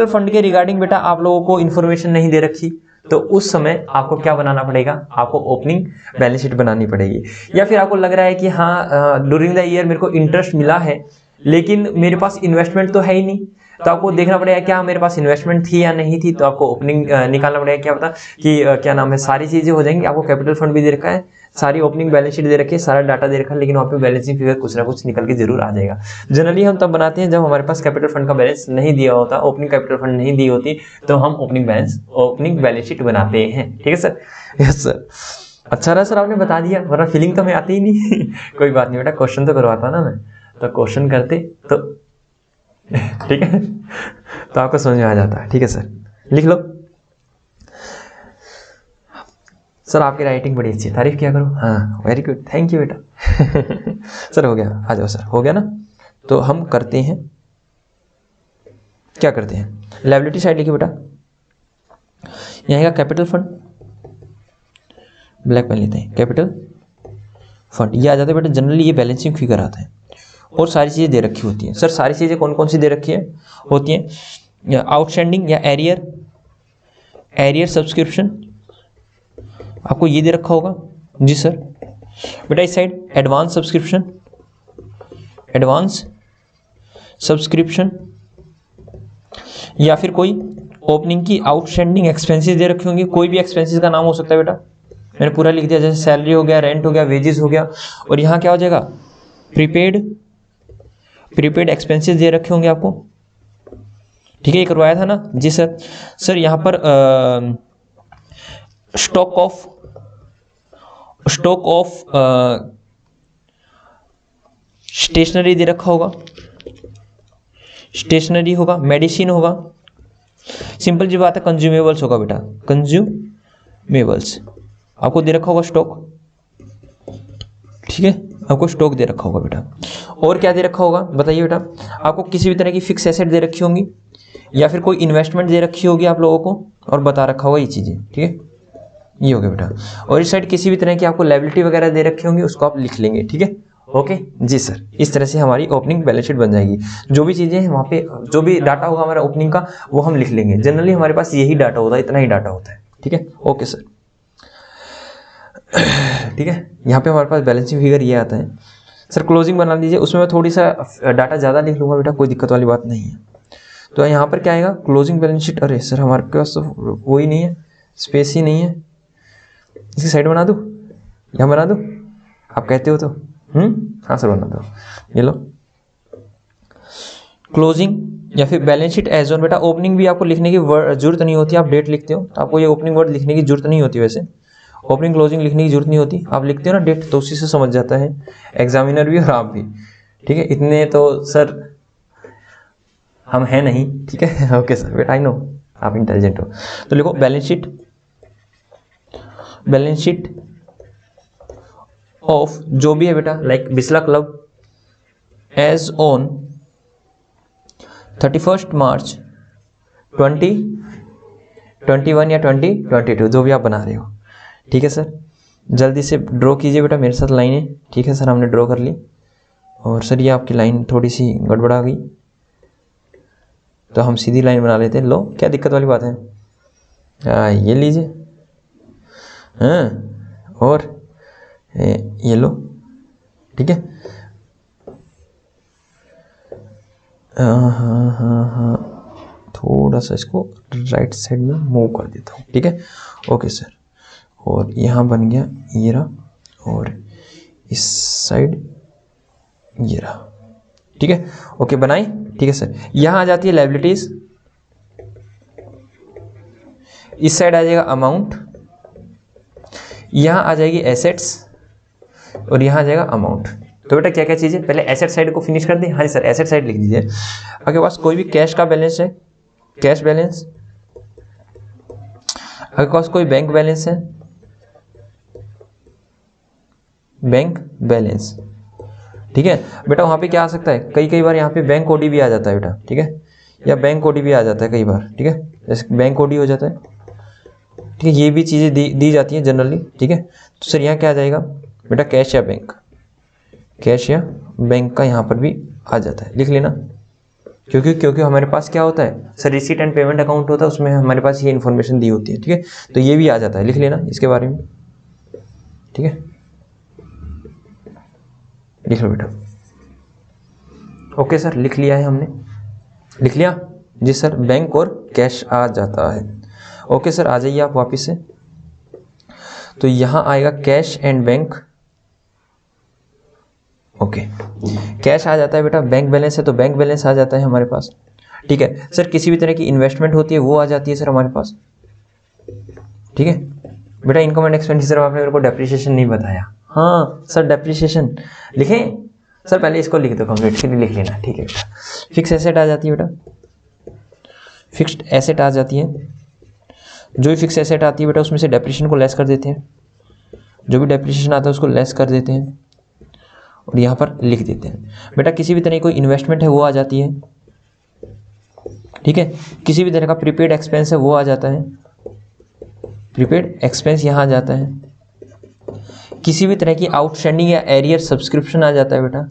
fund के रिगार्डिंग बेटा आप लोगों को इंफॉर्मेशन नहीं दे रखी, तो उस समय आपको क्या बनाना पड़ेगा, आपको ओपनिंग बैलेंस शीट बनानी पड़ेगी। या फिर आपको लग रहा है कि हाँ ड्यूरिंग द ईयर मेरे को इंटरेस्ट मिला है लेकिन मेरे पास इन्वेस्टमेंट तो है ही नहीं, तो आपको देखना पड़ेगा क्या मेरे पास इन्वेस्टमेंट थी या नहीं थी, तो आपको ओपनिंग निकालना पड़ेगा, क्या पता कि क्या नाम है, सारी चीजें हो जाएंगी, आपको कैपिटल फंड भी दे रखा है, सारी ओपनिंग बैलेंस शीट दे रखी है, सारा डाटा दे रखा है, लेकिन वहाँ पे बैलेंसिंग फिगर कुछ ना कुछ निकल के जरूर आ जाएगा। जनरली हम तब बनाते हैं जब हमारे पास कैपिटल फंड का बैलेंस नहीं दिया होता, ओपनिंग कैपिटल फंड नहीं दी होती, तो हम ओपनिंग बैलेंस शीट बनाते हैं, ठीक है सर। यस सर, अच्छा रहा सर आपने बता दिया, वरना फीलिंग तो हमें आती ही नहीं कोई बात नहीं बेटा, क्वेश्चन तो करवाता ना मैं, तो क्वेश्चन करते तो ठीक है, तो आपको समझ में आ जाता है, ठीक है सर। लिख लो सर, आपकी राइटिंग बड़ी अच्छी है, तारीफ किया करो, हाँ वेरी गुड, थैंक यू बेटा सर हो गया, आ जाओ सर, हो गया ना। तो हम करते हैं, क्या करते हैं, लायबिलिटी साइड लिखिए बेटा, यहाँ का कैपिटल फंड, ब्लैक पेन लेते हैं, कैपिटल फंड ये आ जाता है बेटा, जनरली ये बैलेंसिंग फिगर आता है और सारी चीज़ें दे रखी होती हैं। सर सारी चीज़ें कौन कौन सी दे रखी है होती हैं, आउटस्टैंडिंग या एरियर सब्सक्रिप्शन आपको ये दे रखा होगा जी सर। बेटा इस साइड एडवांस सब्सक्रिप्शन या फिर कोई ओपनिंग की आउटस्टैंडिंग एक्सपेंसेस दे रखे होंगे, कोई भी एक्सपेंसेस का नाम हो सकता है बेटा, मैंने पूरा लिख दिया, जैसे सैलरी हो गया, रेंट हो गया, वेजेस हो गया, और यहाँ क्या हो जाएगा, प्रीपेड एक्सपेंसेस दे रखे होंगे आपको, ठीक है, ये करवाया था ना जी सर। सर यहाँ पर स्टॉक ऑफ स्टेशनरी दे रखा होगा, स्टेशनरी होगा, मेडिसिन होगा, सिंपल जी बात है, कंज्यूमेबल्स होगा बेटा, कंज्यूमेबल्स आपको दे रखा होगा स्टॉक, ठीक है, आपको स्टॉक दे रखा होगा बेटा। और क्या दे रखा होगा बताइए बेटा, आपको किसी भी तरह की फिक्स एसेट दे रखी होंगी या फिर कोई इन्वेस्टमेंट दे रखी होगी आप लोगों को, और बता रखा होगा ये चीज़ें, ठीक है, ये हो गया बेटा। और इस साइड किसी भी तरह की आपको लायबिलिटी वगैरह दे रखी होंगी, उसको आप लिख लेंगे, ठीक है, ओके जी सर, इस तरह से हमारी ओपनिंग बैलेंस शीट बन जाएगी। जो भी चीजें वहाँ पे जो भी डाटा होगा हमारा ओपनिंग का वो हम लिख लेंगे। जनरली हमारे पास यही डाटा होता है, इतना ही डाटा होता है। ठीक है, ओके सर। ठीक है, यहाँ पे हमारे पास बैलेंसिंग फिगर ये आता है। सर क्लोजिंग बना लीजिए, उसमें मैं थोड़ी सा डाटा ज़्यादा लिख लूँगा बेटा, कोई दिक्कत वाली बात नहीं है। तो यहाँ पर क्या आएगा, क्लोजिंग बैलेंस शीट। अरे सर हमारे पास तो वो ही नहीं है, स्पेस ही नहीं है। इसकी साइड बना दूँ, यहाँ बना दूँ, आप कहते हो तो। हाँ सर बना दो। ये लो क्लोजिंग या फिर बैलेंस शीट एज ऑन। बेटा ओपनिंग भी आपको लिखने की जरूरत नहीं होती, आप डेट लिखते हो तो आपको ये ओपनिंग वर्ड लिखने की जरूरत नहीं होती। वैसे ओपनिंग क्लोजिंग लिखने की जरूरत नहीं होती, आप लिखते हो ना डेट, तो उसी से समझ जाता है एग्जामिनर भी और आप भी। ठीक है, इतने तो सर हम हैं नहीं। ठीक है, ओके सर बेटा, आई नो आप इंटेलिजेंट हो। तो लिखो बैलेंस शीट ऑफ जो भी है बेटा, like Bisla club as on 31 March 2021 या 2022, जो भी आप बना रहे हो। ठीक है सर, जल्दी से ड्रॉ कीजिए बेटा मेरे साथ लाइनें। ठीक है सर, हमने ड्रॉ कर ली। और सर ये आपकी लाइन थोड़ी सी गड़बड़ा गई, तो हम सीधी लाइन बना लेते हैं। लो, क्या दिक्कत वाली बात है? ये लीजिए, हाँ, और ये लो। ठीक है, हाँ, थोड़ा सा इसको राइट साइड में मूव कर देता हूँ। ठीक है, ओके सर। और यहाँ बन गया ये रहा, और इस साइड ये रहा। ठीक है, ओके बनाई। ठीक है सर, यहाँ आ जाती है लायबिलिटीज, इस साइड आ जाएगा अमाउंट, यहाँ आ जाएगी एसेट्स, और यहाँ आ जाएगा अमाउंट। तो बेटा क्या क्या चीज़ें, पहले एसेट साइड को फिनिश कर दें। हाँ जी सर, एसेट साइड लिख दीजिए। आपके पास कोई भी कैश का बैलेंस है, कैश बैलेंस, आपके पास कोई बैंक बैलेंस है, बैंक बैलेंस। ठीक है बेटा, वहाँ पे क्या आ सकता है, कई बार यहाँ पे बैंक ओडी भी आ जाता है बेटा। ठीक है, या बैंक ओडी भी आ जाता है कई बार। ठीक है, जैसे बैंक ओडी हो जाता है। ठीक है, ये भी चीज़ें दी जाती हैं जनरली। ठीक है, तो सर यहाँ क्या आ जाएगा बेटा, कैश या बैंक, कैश या बैंक का यहाँ पर भी आ जाता है, लिख लेना। क्योंकि हमारे पास क्या होता है sir, receipt and payment account होता है, उसमें हमारे पास ये इन्फॉर्मेशन दी होती है। ठीक है, तो ये भी आ जाता है, लिख लेना इसके बारे में। ठीक है, लिख लो बेटा। ओके सर, लिख लिया है हमने, लिख लिया जी सर, बैंक और कैश आ जाता है। ओके सर, आ जाइए आप वापस से। तो यहाँ आएगा cash and bank. Okay, cash आ जाता है बेटा, बैंक बैलेंस है तो बैंक बैलेंस आ जाता है हमारे पास। ठीक है सर, किसी भी तरह की इन्वेस्टमेंट होती है वो आ जाती है सर हमारे पास। ठीक है बेटा, इनकम एंड एक्सपेंडिचर आपने मेरे को डेप्रिसिएशन नहीं बताया। हाँ सर, डेप्रिसिएशन लिखें सर, पहले इसको लिख दो कंप्लीट, फिर लिख लेना। ठीक है बेटा, फिक्स एसेट आ जाती है बेटा, फिक्स्ड एसेट आ जाती है। जो भी फिक्स एसेट आती है बेटा, उसमें से डेप्रिसिएशन को लेस कर देते हैं, जो भी डेप्रिसिएशन आता है उसको लेस कर देते हैं और यहाँ पर लिख देते हैं। बेटा किसी भी तरह की कोई इन्वेस्टमेंट है वो आ जाती है। ठीक है, किसी भी तरह का प्रीपेड एक्सपेंस है वो आ जाता है, प्रीपेड एक्सपेंस यहाँ आ जाता है। किसी भी तरह की आउटस्टैंडिंग या एरियर सब्सक्रिप्शन आ जाता है बेटा।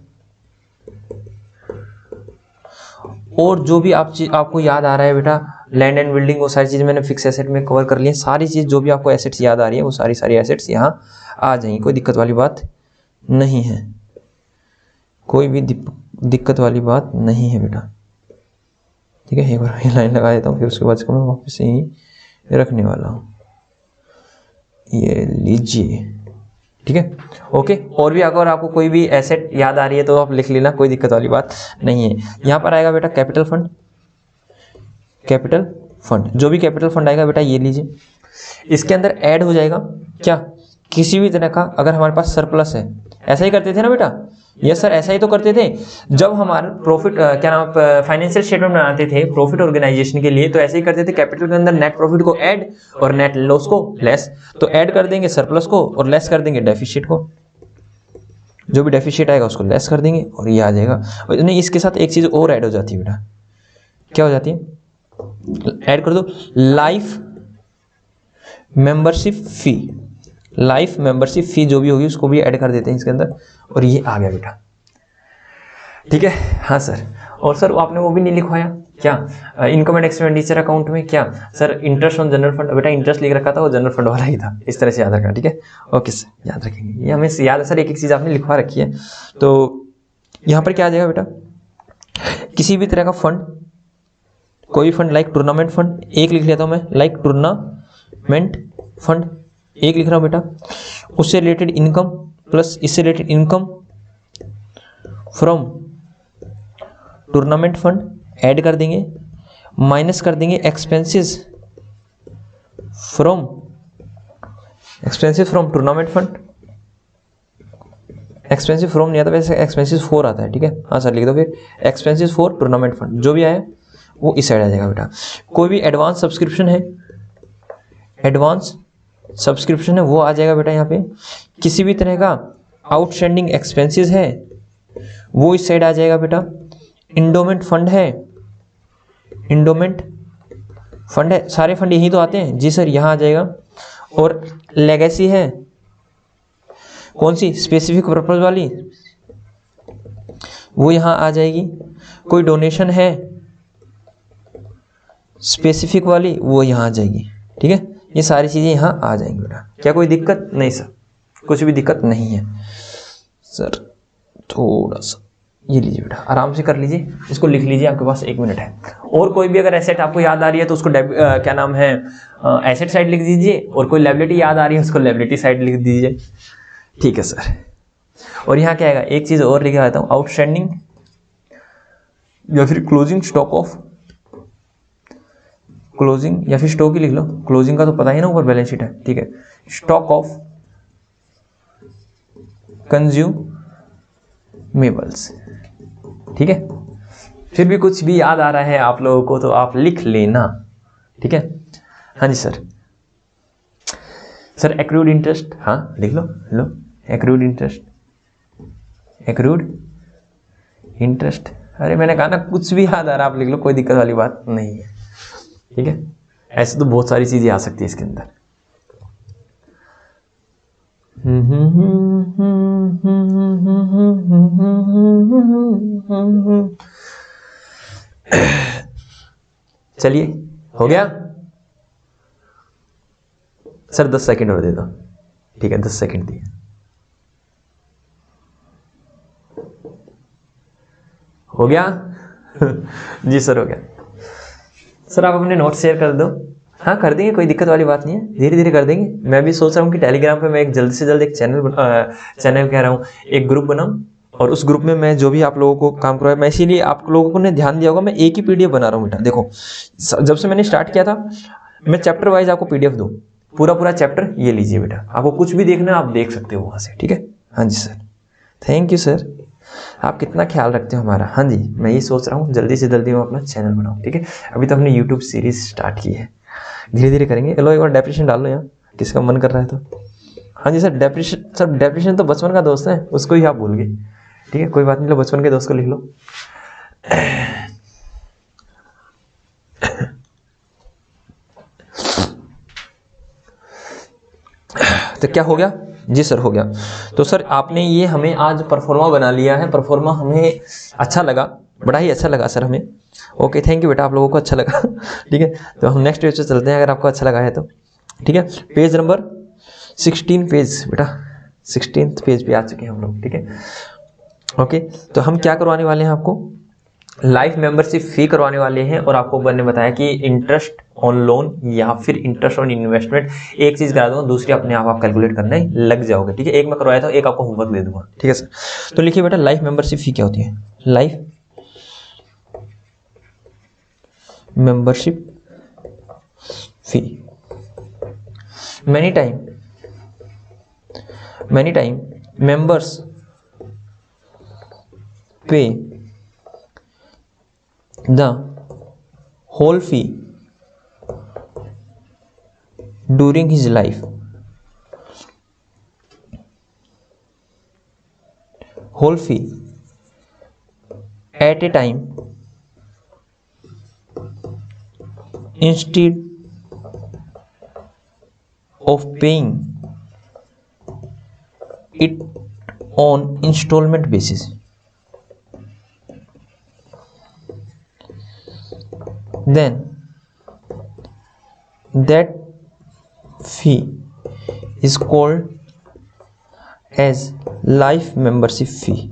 और जो भी आपको याद आ रहा है बेटा, लैंड एंड बिल्डिंग, वो सारी चीज़ मैंने फिक्स एसेट में कवर कर ली है। सारी चीज़ जो भी आपको एसेट्स याद आ रही है वो सारी एसेट्स यहाँ आ जाएंगी, कोई दिक्कत वाली बात नहीं है, कोई भी दिक्कत वाली बात नहीं है बेटा। ठीक है, एक बार ये लाइन लगा देता हूँ, फिर उसके बाद इसको मैं वापस से ही रखने वाला हूँ। ये लीजिए। ठीक है, ओके। और भी अगर आपको कोई भी एसेट याद आ रही है तो आप लिख लेना, कोई दिक्कत वाली बात नहीं है। यहाँ पर आएगा बेटा कैपिटल फंड, कैपिटल फंड, जो भी कैपिटल फंड आएगा बेटा ये लीजिए। इसके अंदर ऐड हो जाएगा क्या, किसी भी तरह का अगर हमारे पास सरप्लस है। ऐसा ही करते थे ना बेटा, यस सर ऐसा ही तो करते थे जब हमारा प्रॉफिट क्या नाम फाइनेंशियल स्टेटमेंट बनाते थे प्रॉफिट ऑर्गेनाइजेशन के लिए, तो ऐसे ही करते थे। कैपिटल के अंदर नेट प्रॉफिट को ऐड और नेट लॉस को लेस, तो ऐड कर देंगे सरप्लस को और लेस कर देंगे डेफिसिट को। जो भी डेफिसिट आएगा उसको लेस कर देंगे और ये आ जाएगा। नहीं, इसके साथ एक चीज और ऐड हो जाती है बेटा, क्या हो जाती है, ऐड कर दो, लाइफ मेंबरशिप फी। लाइफ मेंबरशिप फी जो भी होगी उसको भी ऐड कर देते हैं इसके अंदर, और ये आ गया बेटा, ठीक है। हाँ सर, और सर आपने वो भी नहीं लिखवाया क्या, इनकम एंड एक्सपेंडिचर अकाउंट में क्या sir, interest on general fund, बेटा इंटरेस्ट लिख रखा था वो जनरल फंड वाला ही था, इस तरह से याद रखना, ठीक है। ओके सर, याद रखेंगे, ये हमें याद है सर, एक एक चीज़ आपने लिखवा रखी है। तो यहाँ पर क्या आ जाएगा बेटा, किसी भी तरह का फंड, कोई फंड लाइक टूर्नामेंट फंड, एक लिख लेता हूँ मैं, लाइक टूर्नामेंट फंड एक लिख रहा हूँ बेटा, उससे रिलेटेड इनकम प्लस इससे related income from tournament fund add कर देंगे, माइनस कर देंगे expenses from tournament fund, expensive from नहीं आता वैसे, एक्सपेंसिव फॉर आता है, ठीक है। हाँ सर लिख दो फिर, एक्सपेंसिव फॉर टूर्नामेंट फंड जो भी आए वो इस साइड आ जाएगा बेटा। कोई भी एडवांस सब्सक्रिप्शन है, एडवांस सब्सक्रिप्शन है वो आ जाएगा बेटा यहाँ पे। किसी भी तरह का आउटस्टैंडिंग एक्सपेंसेस है वो इस साइड आ जाएगा बेटा। इंडोमेंट फंड है, इंडोमेंट फंड है, सारे फंड यही तो आते हैं जी सर, यहाँ आ जाएगा। और लेगेसी है, कौन सी, स्पेसिफिक पर्पस वाली, वो यहाँ आ जाएगी। कोई डोनेशन है स्पेसिफिक वाली, वो यहाँ आ जाएगी, ठीक है। ये सारी चीज़ें यहाँ आ जाएंगी बेटा। क्या कोई दिक्कत नहीं सर, कुछ भी दिक्कत नहीं है सर। थोड़ा सा ये लीजिए बेटा, आराम से कर लीजिए, इसको लिख लीजिए, आपके पास 1 मिनट है। और कोई भी अगर एसेट आपको याद आ रही है तो उसको क्या नाम है, एसेट साइड लिख दीजिए, और कोई लायबिलिटी याद आ रही है उसको लायबिलिटी साइड लिख दीजिए, ठीक है सर। और यहाँ क्या आएगा, एक चीज़ और लिख देता हूँ, आउटस्टैंडिंग या फिर क्लोजिंग स्टॉक ऑफ, क्लोजिंग या फिर स्टॉक ही लिख लो, क्लोजिंग का तो पता ही ना ऊपर बैलेंस शीट है, ठीक है। स्टॉक ऑफ कंज्यूमेबल्स, ठीक है। फिर भी कुछ भी याद आ रहा है आप लोगों को तो आप लिख लेना, ठीक है। हाँ जी सर, सर एक्रूड इंटरेस्ट, हाँ लिख लो, लो एक्रूड इंटरेस्ट, एक्रूड इंटरेस्ट, अरे मैंने कहा ना कुछ भी याद आ रहा आप लिख लो, कोई दिक्कत वाली बात नहीं है, ठीक है। ऐसे तो बहुत सारी चीजें आ सकती है इसके अंदर। चलिए हो गया सर, 10 सेकंड और दे दो, ठीक है 10 सेकंड दिए। हो गया जी सर हो गया। सर आप अपने नोट शेयर कर दो, हाँ कर देंगे, कोई दिक्कत वाली बात नहीं है, धीरे धीरे कर देंगे। मैं भी सोच रहा हूँ कि टेलीग्राम पे मैं एक जल्द से जल्द एक चैनल कह रहा हूँ, एक ग्रुप बनाऊँ, और उस ग्रुप में मैं जो भी आप लोगों को काम करवाया, मैं इसीलिए आप लोगों ने ध्यान दिया होगा, मैं एक ही पीडीएफ बना रहा हूँ बेटा। देखो जब से मैंने स्टार्ट किया था, मैं चैप्टर वाइज आपको पीडीएफ दूँ, पूरा चैप्टर ये लीजिए बेटा, आपको कुछ भी देखना है आप देख सकते हो वहाँ से, ठीक है। हाँ जी सर, थैंक यू सर, आप कितना ख्याल रखते हो हमारा। हाँ जी, मैं ये सोच रहा हूँ जल्दी से जल्दी मैं अपना चैनल बनाऊँ, ठीक है। अभी तो हमने यूट्यूब सीरीज स्टार्ट की है, धीरे धीरे करेंगे। लो एक बार डेप्रेशन डाल लो यहाँ, किसका मन कर रहा है तो। हाँ जी सर, डेप्रेशन तो बचपन का दोस्त है, उसको ही आप भूल गए, ठीक है कोई बात नहीं, लो बचपन के दोस्त को लिख लो। तो क्या हो गया जी सर, हो गया। तो सर आपने ये हमें आज परफॉर्मा बना लिया है, परफॉर्मा हमें अच्छा लगा, बड़ा ही अच्छा लगा सर हमें। ओके थैंक यू बेटा, आप लोगों को अच्छा लगा ठीक है। तो हम नेक्स्ट पेज पे चलते हैं, अगर आपको अच्छा लगा है तो, ठीक है। पेज नंबर 16 पेज बेटा, 16th पेज पे आ चुके हैं हम लोग, ठीक है। ओके तो हम क्या करवाने वाले हैं, आपको लाइफ मेंबरशिप फी करवाने वाले हैं, और आपको मैंने बताया कि इंटरेस्ट ऑन लोन या फिर इंटरेस्ट ऑन इन्वेस्टमेंट, एक चीज करा दूंगा, दूसरी अपने आप कैलकुलेट करने लग जाओगे, ठीक है। एक मैं करवाया था, एक आपको होमवर्क दे दूंगा, ठीक है सर। तो लिखिए बेटा, लाइफ मेंबरशिप फी क्या होती है, life membership fee. many time members pay the whole fee during his life, whole fee at a time instead of paying it on installment basis, then that fee is called as life membership fee।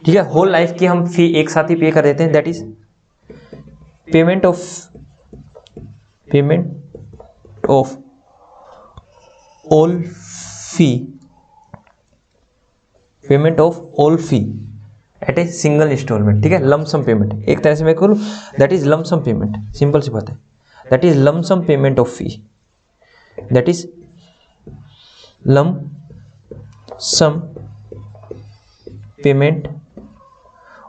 ठीक है, होल लाइफ की हम फी एक साथ ही पे कर देते हैं, that is payment of all fee at a single instalment. ठीक है, लमसम पेमेंट एक तरह से मैं करूँ, that is lump sum payment, simple सी बात है, that is lump sum payment of fee, that is lump sum payment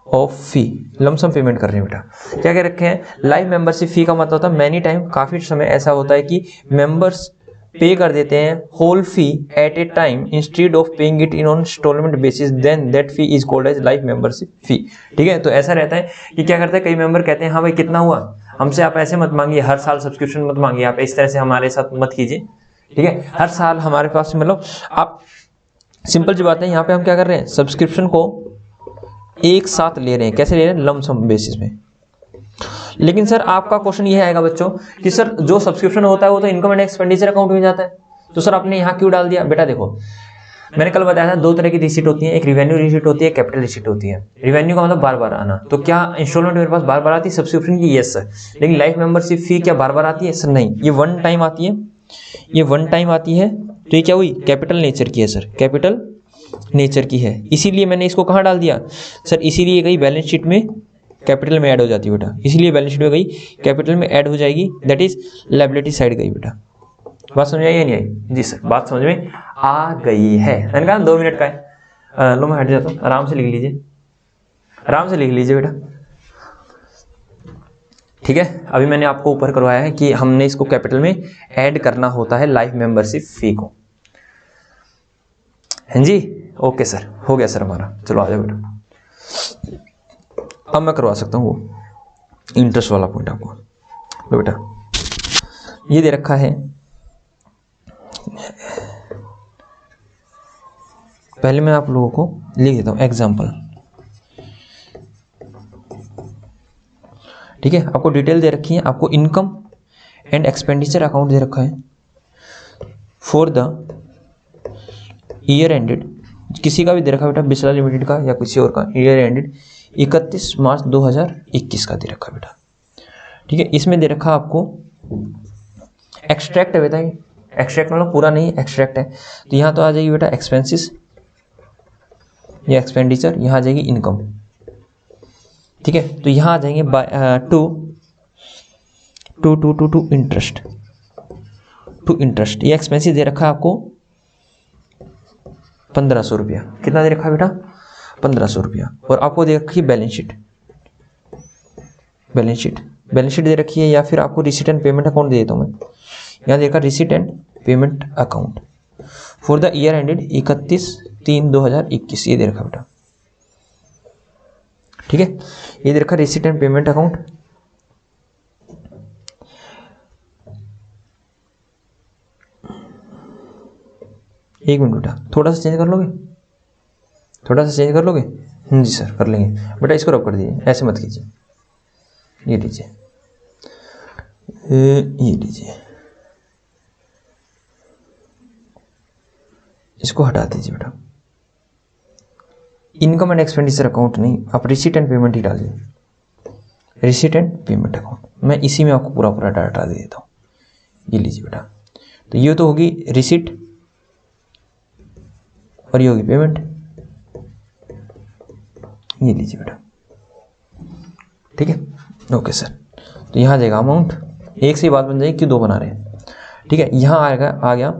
of fee. Lump sum payment कर रहे हैं बेटा, क्या कह रखे हैं, लाइफ मेंबरशिप फी का मतलब होता है मैनी टाइम, काफी समय ऐसा होता है कि मेंबर्स पे कर देते हैं whole fee at a time instead of paying it in on instalment basis, then that fee is called as life membership fee. ठीक है, तो ऐसा रहता है कि क्या करते हैं, कई मेंबर कहते हैं हाँ भाई कितना हुआ, हमसे आप ऐसे मत मांगिए, हर साल सब्सक्रिप्शन मत मांगिए, आप इस तरह से हमारे साथ मत कीजिए। ठीक है, हर साल हमारे पास मतलब आप, सिंपल सी बात है, यहाँ पे हम क्या कर रहे हैं, सब्सक्रिप्शन को एक साथ ले रहे हैं, कैसे ले रहे हैं, लमसम बेसिस में। लेकिन सर आपका क्वेश्चन ये आएगा बच्चों कि सर जो सब्सक्रिप्शन होता है वो तो इनकम एंड एक्सपेंडिचर अकाउंट में जाता है, तो सर आपने यहाँ क्यों डाल दिया। बेटा देखो, मैंने कल बताया था दो तरह की रिसीट होती है, एक रिवेन्यू रिसीट होती है, कैपिटल रिसीट होती है। रिवेन्यू का मतलब बार बार आना, तो क्या इंस्टॉलमेंट मेरे पास बार बार आती है सब्सक्रिप्शन की, यस सर। लेकिन लाइफ मेंबरशिप फी क्या बार बार आती है, सर नहीं, ये वन टाइम आती है, ये वन टाइम आती है, तो ये क्या हुई, कैपिटल नेचर की है सर, कैपिटल नेचर की है, इसीलिए मैंने इसको कहाँ डाल दिया सर, इसीलिए गई बैलेंस शीट में कैपिटल में ऐड हो जाती है बेटा, इसलिए बैलेंस शीट में गई कैपिटल में ऐड हो जाएगी, दैट इज लायबिलिटी साइड गई बेटा। बात समझ आई या नहीं आई, जी सर बात समझ में आ गई है। मैंने कहा 2 मिनट का है, लो मैं हट जाता हूँ, आराम से लिख लीजिए, आराम से लिख लीजिए बेटा। ठीक है, अभी मैंने आपको ऊपर करवाया है कि हमने इसको कैपिटल में ऐड करना होता है लाइफ मेंबरशिप फी को, हैं जी, ओके सर, हो गया सर हमारा, चलो आ जाओ बेटा। अब मैं करवा सकता हूँ वो इंटरेस्ट वाला पॉइंट आपको। लो बेटा, ये दे रखा है, पहले मैं आप लोगों को लिख देता हूँ एग्जाम्पल। ठीक है, आपको डिटेल दे रखी है, आपको इनकम एंड एक्सपेंडिचर अकाउंट दे रखा है फॉर द ईयर एंडेड, किसी का भी दे रखा है बेटा, बिस्ला लिमिटेड का या किसी और का, ईयर एंडेड 31 मार्च 2021 का दे रखा बेटा। ठीक है, इसमें दे रखा आपको एक्सट्रैक्ट है बेटा, एक्सट्रैक्ट मतलब पूरा नहीं, एक्सट्रैक्ट है, तो यहाँ तो आ जाएगी बेटा एक्सपेंसेस या एक्सपेंडिचर, यहाँ आ जाएगी इनकम। ठीक है, तो यहाँ आ जाएंगे टू इंटरेस्ट, ये एक्सपेंसिस दे रखा है आपको 1500 रुपया, कितना दे रखा है बेटा, 1500 रुपया, और आपको दे रखी है बैलेंस शीट दे रखी है, या फिर आपको रिसीट एंड पेमेंट अकाउंट दे देता हूँ मैं, यहाँ देखा receipt and payment account for the year ended 31/3/2021, ये दे रखा बेटा। ठीक है, ये दे रखा रिसीट एंड पेमेंट अकाउंट। एक मिनट बेटा, थोड़ा सा चेंज कर लोगे, जी सर कर लेंगे बेटा, इसको रब कर दीजिए, ऐसे मत कीजिए, ये लीजिए, इसको हटा दीजिए बेटा। इनकम एंड एक्सपेंडिचर अकाउंट नहीं, आप रिसीट एंड पेमेंट ही डालिए, रिसीट एंड पेमेंट अकाउंट, मैं इसी में आपको पूरा डाटा दे देता हूँ, ये लीजिए बेटा। तो ये तो होगी रिसीट और ये होगी पेमेंट, ये लीजिए बेटा। ठीक है, ओके सर, तो यहाँ आ जाएगा अमाउंट, एक से ही बात बन जाएगी, क्यों दो बना रहे हैं। ठीक है, यहाँ आएगा, आ गया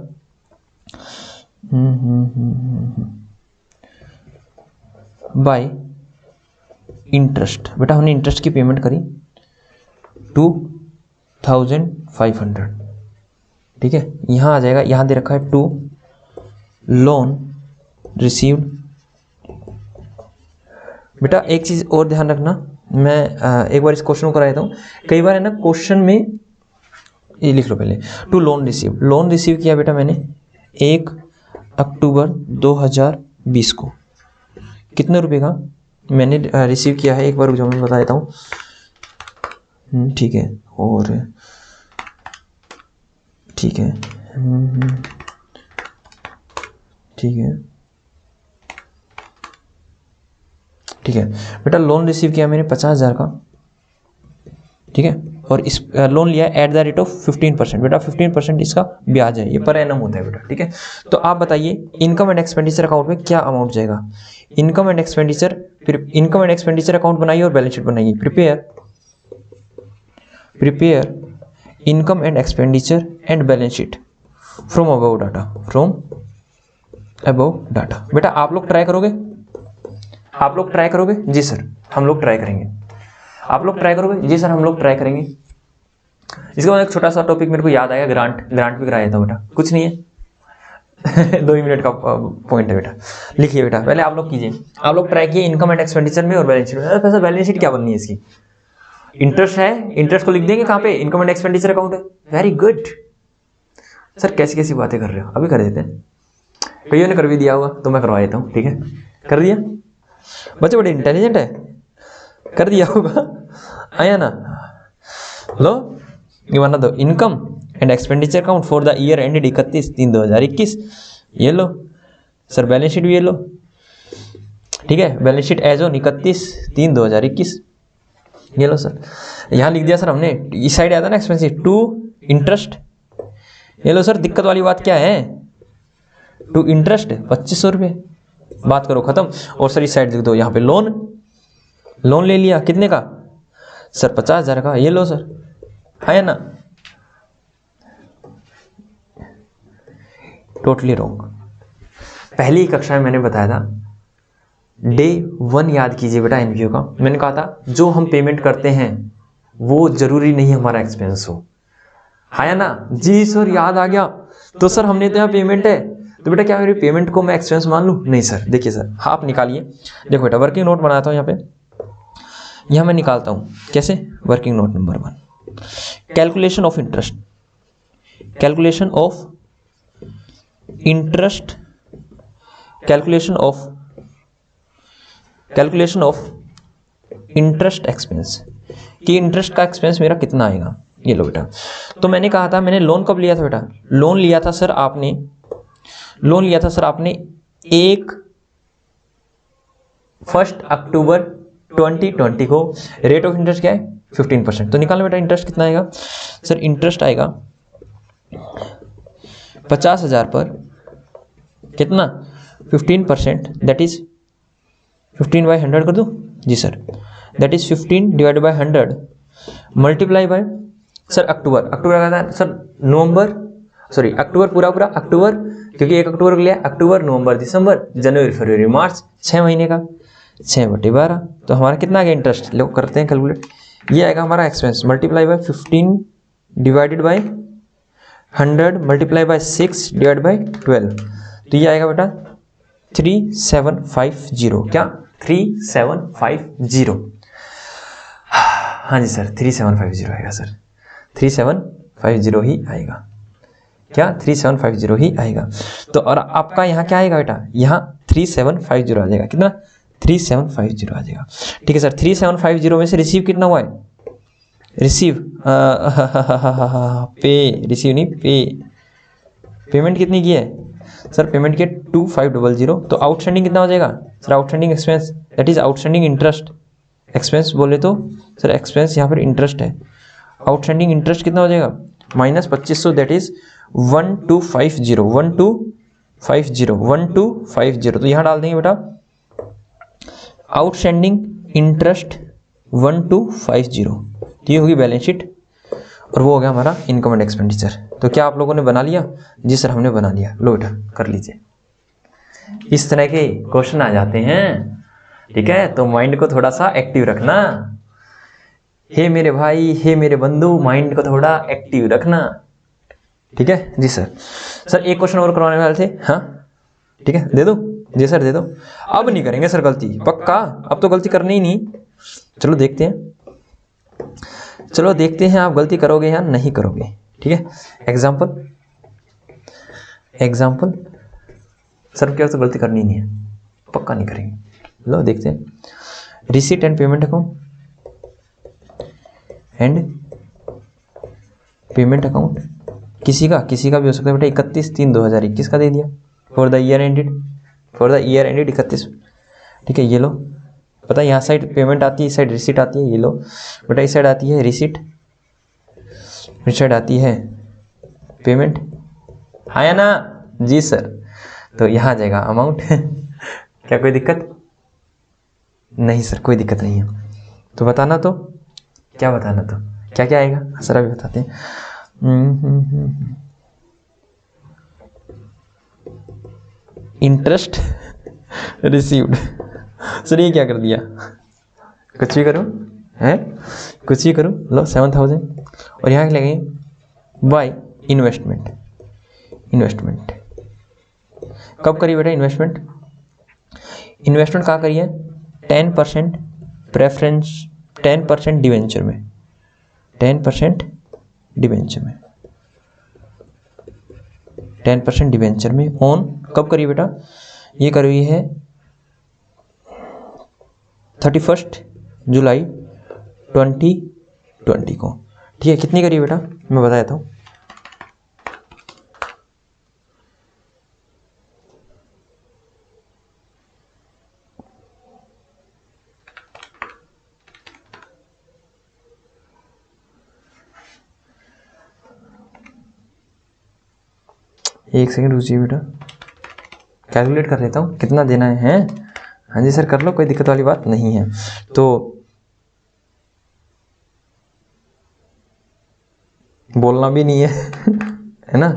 बाय इंटरेस्ट, बेटा हमने इंटरेस्ट की पेमेंट करी 2500। ठीक है, यहाँ आ जाएगा, यहाँ दे रखा है टू लोन रिसीव्ड। बेटा एक चीज और ध्यान रखना, मैं एक बार इस क्वेश्चन को करा देता हूँ, कई बार है ना क्वेश्चन में, ये लिख लो पहले, टू लोन रिसीव किया बेटा मैंने, एक अक्टूबर 2020 को कितने रुपए का मैंने रिसीव किया है, एक बार जो मैं बता देता हूँ। ठीक है, और ठीक है, ठीक है, ठीक है बेटा, लोन रिसीव किया मैंने 50,000 का, ठीक है, और इस लोन लिया एट द रेट ऑफ 15%। बेटा 15% इसका ब्याज है, ये पर एनम होता है बेटा, ठीक है। तो आप बताइए इनकम एंड एक्सपेंडिचर अकाउंट में क्या अमाउंट जाएगा। इनकम एंड एक्सपेंडिचर, फिर इनकम एंड एक्सपेंडिचर अकाउंट बनाइए और बैलेंस शीट बनाइए। Prepare income and expenditure and balance sheet from above data. बेटा आप लोग ट्राई करोगे? आप लोग ट्राई करोगे? जी सर हम लोग ट्राई करेंगे। आप लोग ट्राई करोगे? जी सर हम लोग ट्राई करेंगे। इसके बाद एक छोटा सा टॉपिक मेरे को याद आया, ग्रांट भी कराया था बेटा, कुछ नहीं है 2 ही मिनट का पॉइंट है बेटा। लिखिए बेटा, पहले आप लोग कीजिए, आप लोग ट्राई किए इनकम एंड एक्सपेंडिचर में और बैलेंस शीट में। पैसा बैलेंस शीट क्या बननी है इसकी? इंटरेस्ट है, इंटरेस्ट को लिख देंगे कहाँ पे? इनकम एंड एक्सपेंडिचर अकाउंट है। वेरी गुड सर, कैसी कैसी बातें कर रहे हो, अभी कर देते हैं। कईयों ने कर भी दिया होगा तो मैं करवा देता हूँ, ठीक है। कर दिया, बच्चे बड़े इंटेलिजेंट है, कर दिया होगा, आया ना। लो ये बना दो, income and expenditure account for the year ended 31/3/2021। ये लो सर, बैलेंस शीट भी ये लो, ठीक है। बैलेंस शीट एज ऑन 31/3/2021, ये लो सर। यहाँ लिख दिया सर हमने, इस साइड आता ना एक्सपेंसिव टू इंटरेस्ट, ये लो सर। दिक्कत वाली बात क्या है? टू इंटरेस्ट 2500 रुपये, बात करो खत्म। और सर इस साइड लिख दो, यहाँ पे लोन ले लिया, कितने का सर? 50,000 का, ये लो सर, है ना। Totally wrong. पहली कक्षा में मैंने बताया था, डे 1 याद कीजिए बेटा एनपीओ का। मैंने कहा था जो हम पेमेंट करते हैं वो जरूरी नहीं हमारा एक्सपेंस हो, है ना। जी सर याद आ गया, तो सर हमने तो यहाँ पेमेंट है, तो बेटा क्या मेरी पेमेंट को मैं एक्सपेंस मान लूँ? नहीं सर। देखिए सर, आप निकालिए, देखो बेटा वर्किंग नोट बनाता हूँ यहाँ पे, यहाँ मैं निकालता हूँ कैसे। Working note number 1, calculation of interest, calculation of interest, calculation of interest expense, कि इंटरेस्ट का एक्सपेंस मेरा कितना आएगा। ये लो बेटा, तो मैंने कहा था, मैंने लोन कब लिया था बेटा? लोन लिया था सर आपने 1 अक्टूबर 2020 को। रेट ऑफ इंटरेस्ट क्या है? 15%। तो निकालो बेटा इंटरेस्ट कितना आएगा सर? इंटरेस्ट आएगा 50,000 पर कितना? 15%, दैट इज 15/100 कर दूं? जी sir, that is 15/100 multiply by sir अक्टूबर का था सर नवंबर, सॉरी अक्टूबर पूरा अक्टूबर, क्योंकि 1 अक्टूबर को लिया, अक्टूबर नवंबर दिसंबर जनवरी फरवरी मार्च, 6 महीने का, 6/12। तो हमारा कितना आ गया इंटरेस्ट? लो करते हैं कैलकुलेट। ये आएगा हमारा expense, multiply by 15 divided by 100 multiply by 6 divide by 12। तो ये आएगा बेटा 3750। क्या? 3750। हाँ जी सर 3750 आएगा सर, 3750 ही आएगा। क्या? 3750 ही आएगा। तो और आपका यहाँ क्या आएगा बेटा? यहाँ 3750 आ जाएगा। कितना? 3750 आ जाएगा। ठीक है सर, 3750 में से रिसीव कितना हुआ है? रिसीव रिसीव नहीं, पेमेंट कितनी की है सर? पेमेंट की 2500। तो आउटस्टैंडिंग कितना हो जाएगा sir? Outstanding expense, that is outstanding interest. Expense बोले तो सर एक्सपेंस यहाँ पर इंटरेस्ट है। आउटस्टैंडिंग इंटरेस्ट कितना हो जाएगा? Minus 2500, that is 1250। तो यहाँ डाल देंगे बेटा आउटस्टैंडिंग इंटरेस्ट 1250। तो ये होगी बैलेंस शीट और वो हो गया हमारा इनकम एंड एक्सपेंडिचर। तो क्या आप लोगों ने बना लिया? जी सर हमने बना लिया। लो बेटा कर लीजिए। इस तरह के क्वेश्चन आ जाते हैं, ठीक है। तो माइंड को थोड़ा सा एक्टिव रखना, हे मेरे भाई, हे मेरे बंधु, माइंड को थोड़ा एक्टिव रखना, ठीक है। जी सर, सर एक क्वेश्चन और करवाने वाले थे, हाँ ठीक है दे दो। जी सर दे दो। अब नहीं करेंगे सर गलती, पक्का अब तो गलती करनी ही नहीं। चलो देखते हैं आप गलती करोगे या नहीं करोगे, ठीक है। एग्जाम्पल सर क्या तो गलती करनी नहीं है, पक्का नहीं करेंगे। लो देखते हैं, receipt and payment account and payment account किसी का भी हो सकता है बेटा। 31/3/2021 का दे दिया फॉर द ईयर एंडेड 31, ठीक है। ये लो, पता है यहाँ साइड पेमेंट आती है, इस साइड रिसीट आती है। ये लो बेटा, इस साइड आती है रिसीट, इस साइड आती है पेमेंट, आया ना जी सर। तो यहाँ आ जाएगा अमाउंट क्या कोई दिक्कत नहीं सर? कोई दिक्कत नहीं है। तो बताना तो क्या बताना, तो क्या क्या आएगा सर अभी बताते हैं। इंटरेस्ट रिसीव्ड, सर ये क्या कर दिया? कुछ भी करूं है, कुछ भी करूं। लो 7000 और यहाँ लगेंगे बाय इन्वेस्टमेंट। कब करिए बेटा इन्वेस्टमेंट? इन्वेस्टमेंट कहाँ करिए? 10% प्रेफरेंस, 10% डिवेंचर में, 10% डिवेंचर में ऑन कब करिए बेटा? ये करी है 31 जुलाई 2020 को, ठीक है। कितनी करिए बेटा? मैं बता देता हूँ। एक सेकंड रुकिए बेटा, कैलकुलेट कर लेता हूँ कितना देना है। हाँ जी सर कर लो, कोई दिक्कत वाली बात नहीं है। तो बोलना भी नहीं है है ना,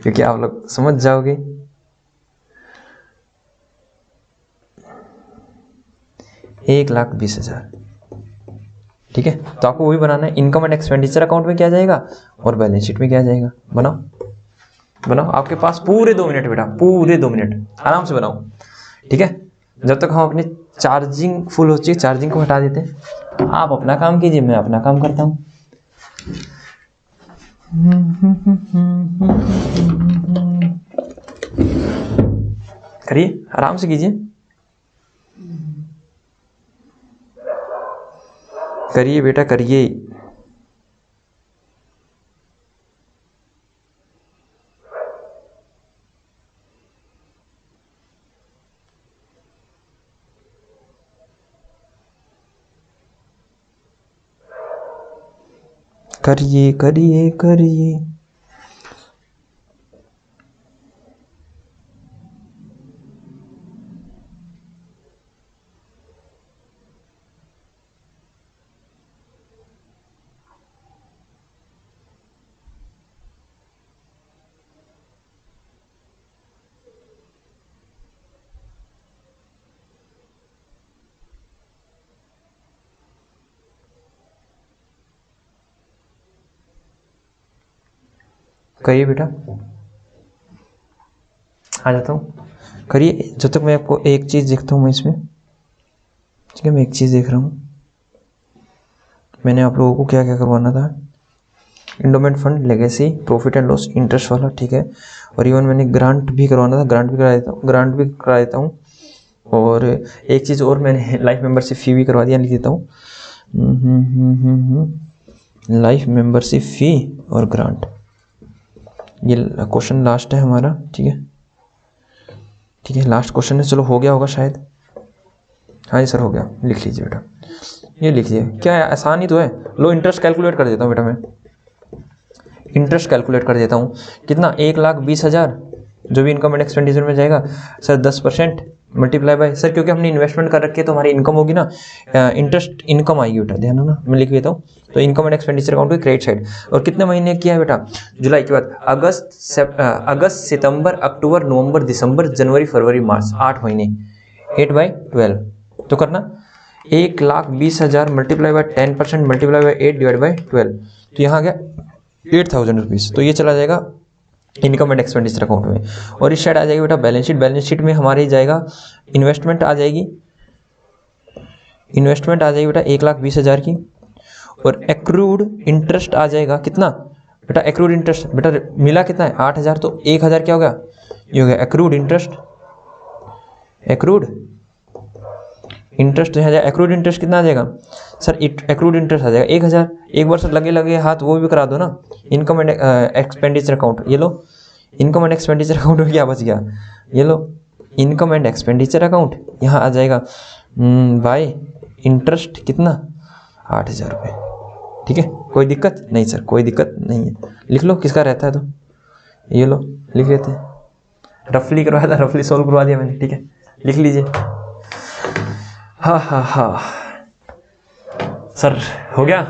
क्योंकि आप लोग समझ जाओगे। एक 1,20,000, ठीक है। तो आपको वही बनाना है, इनकम एंड एक्सपेंडिचर अकाउंट में क्या जाएगा और बैलेंस शीट में क्या जाएगा। बनाओ, आपके पास पूरे 2 मिनट बेटा, पूरे 2 मिनट आराम से बनाओ, ठीक है। जब तक हम अपनी चार्जिंग फुल हो चुकी, चार्जिंग को हटा देते हैं। आप अपना काम कीजिए, मैं अपना काम करता हूँ। करिए, आराम से कीजिए, करिए बेटा करिए। करिए करिए करिए। करिए बेटा, आ जाता हूँ। करिए, जब तक मैं आपको एक चीज़ देखता हूँ मैं इसमें, ठीक है। मैं एक चीज़ देख रहा हूँ, मैंने आप लोगों को क्या क्या करवाना था। Endowment fund, legacy, profit and loss, interest वाला, ठीक है। और इवन मैंने ग्रांट भी करवाना था, ग्रांट भी करा देता हूँ। और एक चीज़ और, मैंने लाइफ मेंबरशिप फी भी करवा दिया, लिख देता हूँ। लाइफ मेंबरशिप फी और ग्रांट, ये क्वेश्चन लास्ट है हमारा, ठीक है। ठीक है, लास्ट क्वेश्चन है। चलो हो गया होगा शायद, हाँ जी सर हो गया। लिख लीजिए बेटा, ये लिख लीजिए। क्या है, आसान ही तो है। लो इंटरेस्ट कैलकुलेट कर देता हूँ बेटा, मैं इंटरेस्ट कैलकुलेट कर देता हूँ। कितना? 1,20,000 जो भी इनकम एंड एक्सपेंडिचर में जाएगा सर 10% मल्टीप्लाई बाय, सर क्योंकि हमने इन्वेस्टमेंट कर रखी है तो हमारी इनकम होगी ना, इंटरेस्ट इनकम आएगी बेटा, ध्यान है ना। मैं लिख देता हूँ। तो इनकम एंड एक्सपेंडिचर अकाउंट की क्रेडिट साइड। और कितने महीने किया है बेटा? जुलाई के बाद अगस्त सितंबर अक्टूबर नवंबर दिसंबर जनवरी फरवरी मार्च, 8 महीने, 8/12। तो करना 1,20,000 multiply by 10% multiply by 8 divide by 12, तो यहाँ आ गया 8,000 रुपीज़। तो ये चला जाएगा इनकम एंड एक्सपेंडिचर अकाउंट में। और इस साइड आ जाएगी बेटा बैलेंस शीट। बैलेंस शीट में हमारी जाएगा इन्वेस्टमेंट आ जाएगी, इन्वेस्टमेंट आ जाएगी बेटा 1,20,000 की। और एक्रूड इंटरेस्ट आ जाएगा कितना बेटा? एक्रूड इंटरेस्ट बेटा मिला कितना है? 8,000। तो 1,000 क्या हो गया? ये हो गया एक्रूड इंटरेस्ट, एक्रूड इंटरेस्ट यहाँ जाएगा, एक्रूड इंटरेस्ट कितना आ जाएगा सर, एक्रूड इंटरेस्ट आ जाएगा 1000, एक बार सर लगे हाथ वो भी करा दो ना। इनकम एंड एक्सपेंडिचर अकाउंट, ये low income and expenditure account में क्या बच गया, ये low income and expenditure account, यहाँ आ जाएगा बाय इंटरेस्ट कितना 8000 रुपये। ठीक है, कोई दिक्कत नहीं सर, कोई दिक्कत नहीं है, लिख लो किसका रहता है तो ये लो लिख लेते हैं, रफली करवाया था, रफली सॉल्व करवा दिया मैंने। ठीक है, लिख लीजिए। हाँ सर हो गया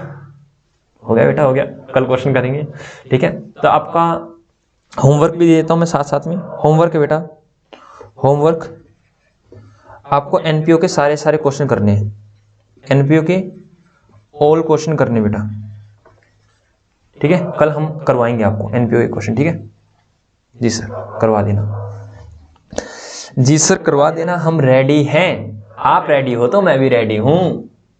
बेटा, हो गया, कल क्वेश्चन करेंगे। ठीक है, तो आपका होमवर्क भी दे देता हूँ मैं साथ साथ में। होमवर्क है बेटा, होमवर्क आपको एनपीओ के सारे क्वेश्चन करने हैं, एनपीओ के ऑल क्वेश्चन करने बेटा। ठीक है, कल हम करवाएंगे आपको एनपीओ के क्वेश्चन। ठीक है जी सर, करवा देना, जी सर करवा देना, हम रेडी हैं। आप रेडी हो तो मैं भी रेडी हूं।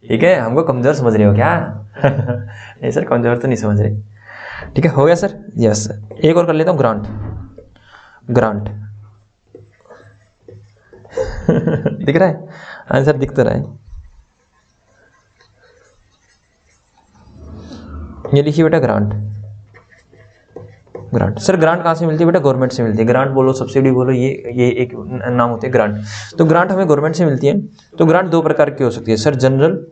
ठीक है, हमको कमजोर समझ रहे हो क्या? नहीं सर, कमजोर तो नहीं समझ रहे। ठीक है, हो गया सर, यस सर। एक और कर लेता हूं, ग्रांट दिख रहा है आंसर, दिख तो रहा है। ये लिखिए बेटा ग्रांट सर, ग्रांट कहाँ से मिलती है बेटा? गवर्नमेंट से मिलती है। ग्रांट बोलो, सब्सिडी बोलो, ये एक नाम होते हैं ग्रांट। तो ग्रांट हमें गवर्नमेंट से मिलती है। तो ग्रांट दो प्रकार की हो सकती है सर, जनरल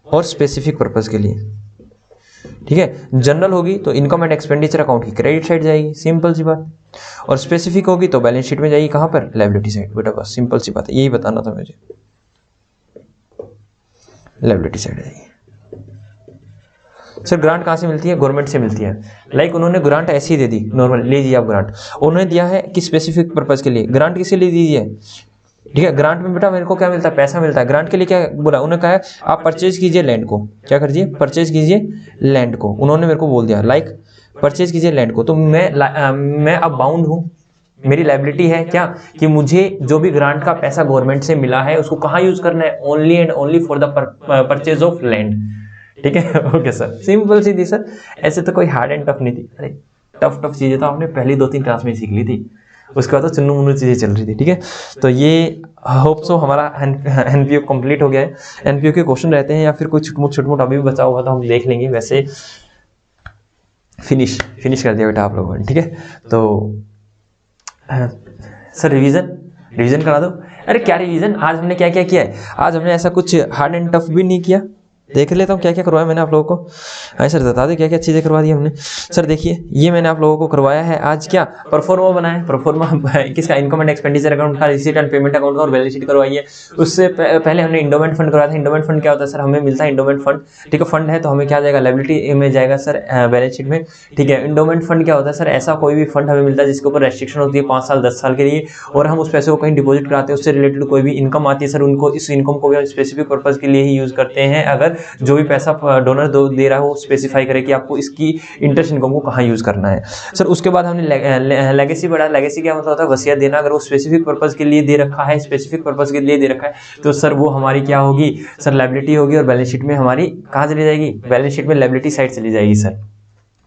और स्पेसिफिक पर्पस के लिए। ठीक है, जनरल होगी तो इनकम एंड एक्सपेंडिचर अकाउंट की क्रेडिट साइड जाएगी, सिंपल सी बात। और स्पेसिफिक होगी तो बैलेंस शीट में जाएगी, कहां पर? लायबिलिटी साइड बेटा, बस सिंपल सी बात है, यही बताना था मुझे, लायबिलिटी साइड जाएगी। सर ग्रांट कहाँ से मिलती है? गवर्नमेंट से मिलती है। लाइक उन्होंने ग्रांट ऐसी दे दी नॉर्मल, ले लीजिए आप ग्रांट, उन्होंने दिया है कि स्पेसिफिक पर्पस के लिए। ग्रांट किसे ले दीजिए? ठीक है, ग्रांट में बेटा मेरे को क्या मिलता है? पैसा मिलता है। ग्रांट के लिए क्या बोला उन्होंने? कहा है आप परचेज कीजिए लैंड को, क्या करिए? परचेज कीजिए लैंड को। उन्होंने मेरे को बोल दिया लाइक परचेज कीजिए लैंड को, तो मैं अब बाउंड हूँ, मेरी लायबिलिटी है क्या कि मुझे जो भी ग्रांट का पैसा गवर्नमेंट से मिला है उसको कहाँ यूज करना है? Only and only for the purchase of land. ठीक है, ओके सर, सिंपल सी थी सर, ऐसे तो कोई हार्ड एंड टफ नहीं थी। अरे टफ चीजें तो आपने पहली 2-3 क्लास में सीख ली थी, उसके बाद तो चुन्नू मुन्नू चीजें चल रही थी। ठीक है, तो ये होप सो हमारा एनपीओ कंप्लीट हो गया है। एनपीओ के क्वेश्चन रहते हैं या फिर कोई छोट-मोट अभी भी बचा हुआ तो हम देख लेंगे, वैसे फिनिश कर दिया बेटा आप लोगों ने। ठीक है, तो सर रिवीजन करा दो। अरे क्या रिवीजन, आज हमने क्या क्या किया है? आज हमने ऐसा कुछ हार्ड एंड टफ भी नहीं किया। देख लेता हूँ क्या क्या करवाया मैंने आप लोगों को। हाँ सर बता दे क्या क्या चीज़ें करवा दी हमने। सर देखिए ये मैंने आप लोगों को करवाया है आज, क्या परफॉर्मा बनाया, परफॉर्मा किसका? इनकम एंड एक्सपेंडिचर अकाउंट का, रिसीट एंड पेमेंट अकाउंट का और बैलेंस शीट करवाई है। उससे पहले हमने इंडोमेंट फंड करवाया था। इंडोमेंट फंड क्या होता है सर? हमें मिलता है इंडोमेंट फंड। ठीक है, फंड है तो हमें क्या जाएगा? लायबिलिटी में जाएगा सर, बैलेंस शीट में। ठीक है, इंडोमेंट फंड क्या होता है सर? ऐसा कोई भी फंड हमें मिलता है जिसके ऊपर रेस्ट्रिक्शन होती है 5 साल 10 साल के लिए, और हम उस पैसे को कहीं डिपॉजिट कराते हैं, उससे रिलेटेड कोई भी इनकम आती है सर, उनको इस इनकम को भी स्पेसिफिक पर्पज के लिए ही यूज करते हैं। अगर जो भी पैसा डोनर दे रहा है वो स्पेसिफाई करे कि आपको इसकी इंटरेस्ट इनकम को कहाँ यूज करना है सर। उसके बाद हमने लेगेसी बढ़ा। लेगेसी क्या मतलब होता है? वसीयत देना। अगर वो स्पेसिफिक पर्पज के लिए दे रखा है, स्पेसिफिक पर्पज के लिए दे रखा है, तो सर वो हमारी क्या होगी सर? लायबिलिटी होगी, और बैलेंस शीट में हमारी कहाँ चली जाएगी? बैलेंस शीट में लायबिलिटी साइड चली जाएगी सर।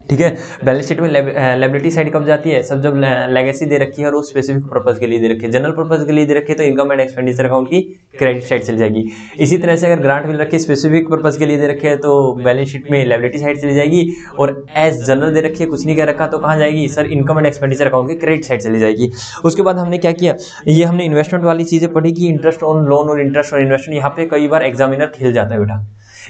ठीक है, बैलेंस शीट में लायबिलिटी साइड कब जाती है सब? जब लेगेसी दे रखी है और वो स्पेसिफिक पर्पज के लिए दे रखी है। जनरल पर्पज के लिए दे रखी है तो इनकम एंड एक्सपेंडिचर अकाउंट की क्रेडिट साइड चली जाएगी। इसी तरह से अगर ग्रांट मिल रखी है, स्पेसिफिक पर्पज के लिए दे रखे है, तो बैलेंस शीट में लायबिलिटी साइड चली जाएगी। और एज जनरल दे रखी है, कुछ नहीं कह रखा, तो कहाँ जाएगी sir? Income and expenditure account की क्रेडिट साइड चली जाएगी। उसके बाद हमने क्या किया? ये हमने इन्वेस्टमेंट वाली चीजें पढ़ी कि इंटरेस्ट ऑन लोन और इंटरेस्ट ऑन इन्वेस्टमेंट। यहाँ पे कई बार एग्जामिनर खेल जाता है बेटा,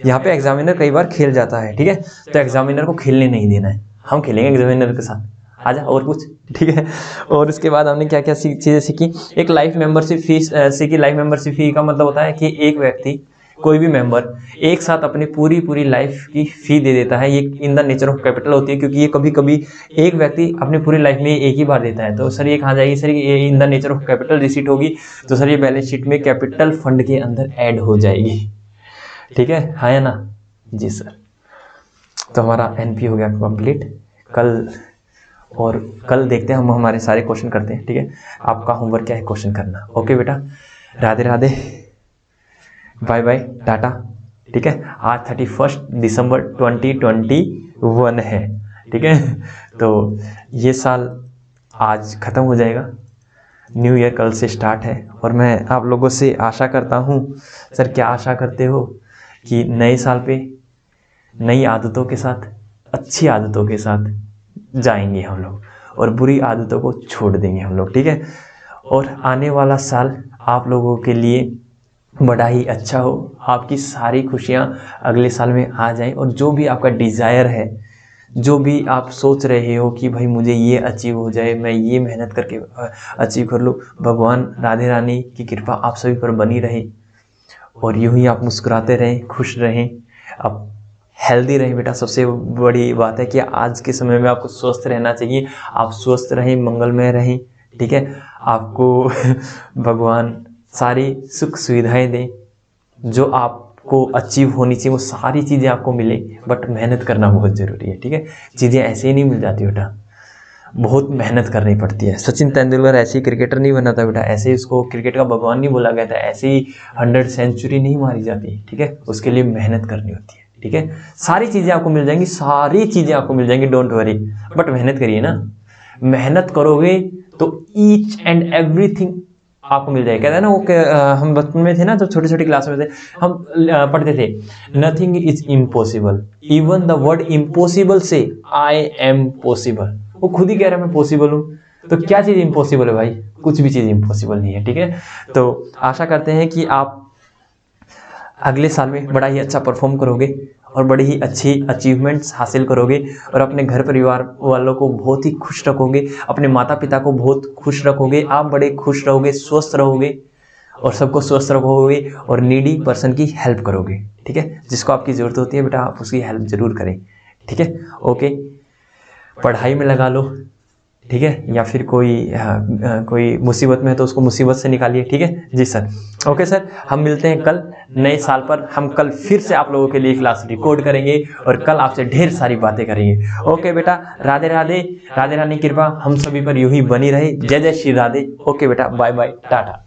यहाँ पे एग्जामिनर कई बार खेल जाता है। ठीक है, तो एग्जामिनर को खेलने नहीं देना है, हम खेलेंगे एग्जामिनर के साथ। आजा और कुछ। ठीक है, और उसके बाद हमने क्या क्या चीज़ें सीखी? एक लाइफ मेंबरशिप फीस सीखी। लाइफ मेंबरशिप फी का मतलब होता है कि एक व्यक्ति, कोई भी मेंबर एक साथ अपनी पूरी लाइफ की फी दे देता है। ये in the nature of capital होती है, क्योंकि ये कभी कभी एक व्यक्ति अपनी पूरी लाइफ में एक ही बार देता है। तो सर ये कहाँ जाएगी सर? ये in the nature of capital receipt होगी, तो सर ये बैलेंस शीट में कैपिटल फंड के अंदर ऐड हो जाएगी। ठीक है, हाँ या ना? जी सर। तो हमारा एनपी हो गया कंप्लीट। कल देखते हैं हम हमारे सारे क्वेश्चन करते हैं। ठीक है, आपका होमवर्क क्या है? क्वेश्चन करना। ओके बेटा, राधे राधे, बाय बाय, टाटा। ठीक है, आज 31 दिसंबर 2021 है। ठीक है, तो ये साल आज खत्म हो जाएगा। न्यू ईयर कल से स्टार्ट है और मैं आप लोगों से आशा करता हूँ, सर क्या आशा करते हो कि नए साल पे नई आदतों के साथ, अच्छी आदतों के साथ जाएंगे हम लोग और बुरी आदतों को छोड़ देंगे हम लोग, ठीक है। और आने वाला साल आप लोगों के लिए बड़ा ही अच्छा हो, आपकी सारी खुशियाँ अगले साल में आ जाएं और जो भी आपका डिज़ायर है, जो भी आप सोच रहे हो कि भाई मुझे ये अचीव हो जाए, मैं ये मेहनत करके अचीव कर लूँ, भगवान राधे रानी की कृपा आप सभी पर बनी रहे और यूं ही आप मुस्कुराते रहें, खुश रहें, आप हेल्दी रहें। बेटा सबसे बड़ी बात है कि आज के समय में आपको स्वस्थ रहना चाहिए, आप स्वस्थ रहें, मंगलमय रहें, ठीक है। आपको भगवान सारी सुख सुविधाएं दें, जो आपको अचीव होनी चाहिए वो सारी चीज़ें आपको मिले, बट मेहनत करना बहुत ज़रूरी है, ठीक है। चीज़ें ऐसे ही नहीं मिल जाती बेटा, बहुत मेहनत करनी पड़ती है। सचिन तेंदुलकर ऐसे ही क्रिकेटर नहीं बना था बेटा, ऐसे ही उसको क्रिकेट का भगवान नहीं बोला गया था, ऐसे ही 100 सेंचुरी नहीं मारी जाती, ठीक है। उसके लिए मेहनत करनी होती है, ठीक है। सारी चीज़ें आपको मिल जाएंगी, सारी चीज़ें आपको मिल जाएंगी, डोंट वरी, बट मेहनत करिए ना। मेहनत करोगे तो ईच एंड एवरीथिंग आपको मिल जाएगा। कहते हैं ना वो हम बचपन में थे ना, जब छोटे छोटे क्लास में थे, हम पढ़ते थे nothing is impossible, even the word impossible से आई एम पॉसिबल। वो खुद ही कह रहा है मैं पॉसिबल हूँ, तो क्या चीज़ इम्पॉसिबल है भाई? कुछ भी चीज़ इम्पॉसिबल नहीं है, ठीक है। तो आशा करते हैं कि आप अगले साल में बड़ा ही अच्छा परफॉर्म करोगे और बड़ी ही अच्छी अचीवमेंट्स हासिल करोगे और अपने घर परिवार वालों को बहुत ही खुश रखोगे, अपने माता पिता को बहुत खुश रखोगे, आप बड़े खुश रहोगे, स्वस्थ रहोगे और सबको स्वस्थ रखोगे और नीडी पर्सन की हेल्प करोगे, ठीक है। जिसको आपकी ज़रूरत होती है बेटा आप उसकी हेल्प ज़रूर करें, ठीक है। ओके, पढ़ाई में लगा लो, ठीक है, या फिर कोई मुसीबत में है तो उसको मुसीबत से निकालिए, ठीक है जी सर। ओके सर, हम मिलते हैं कल नए साल पर। हम कल फिर से आप लोगों के लिए क्लास रिकॉर्ड करेंगे और कल आपसे ढेर सारी बातें करेंगे। ओके बेटा, राधे राधे, राधे रानी कृपा हम सभी पर यूं ही बनी रहे। जय जय श्री राधे। ओके बेटा, बाय बाय, टाटा।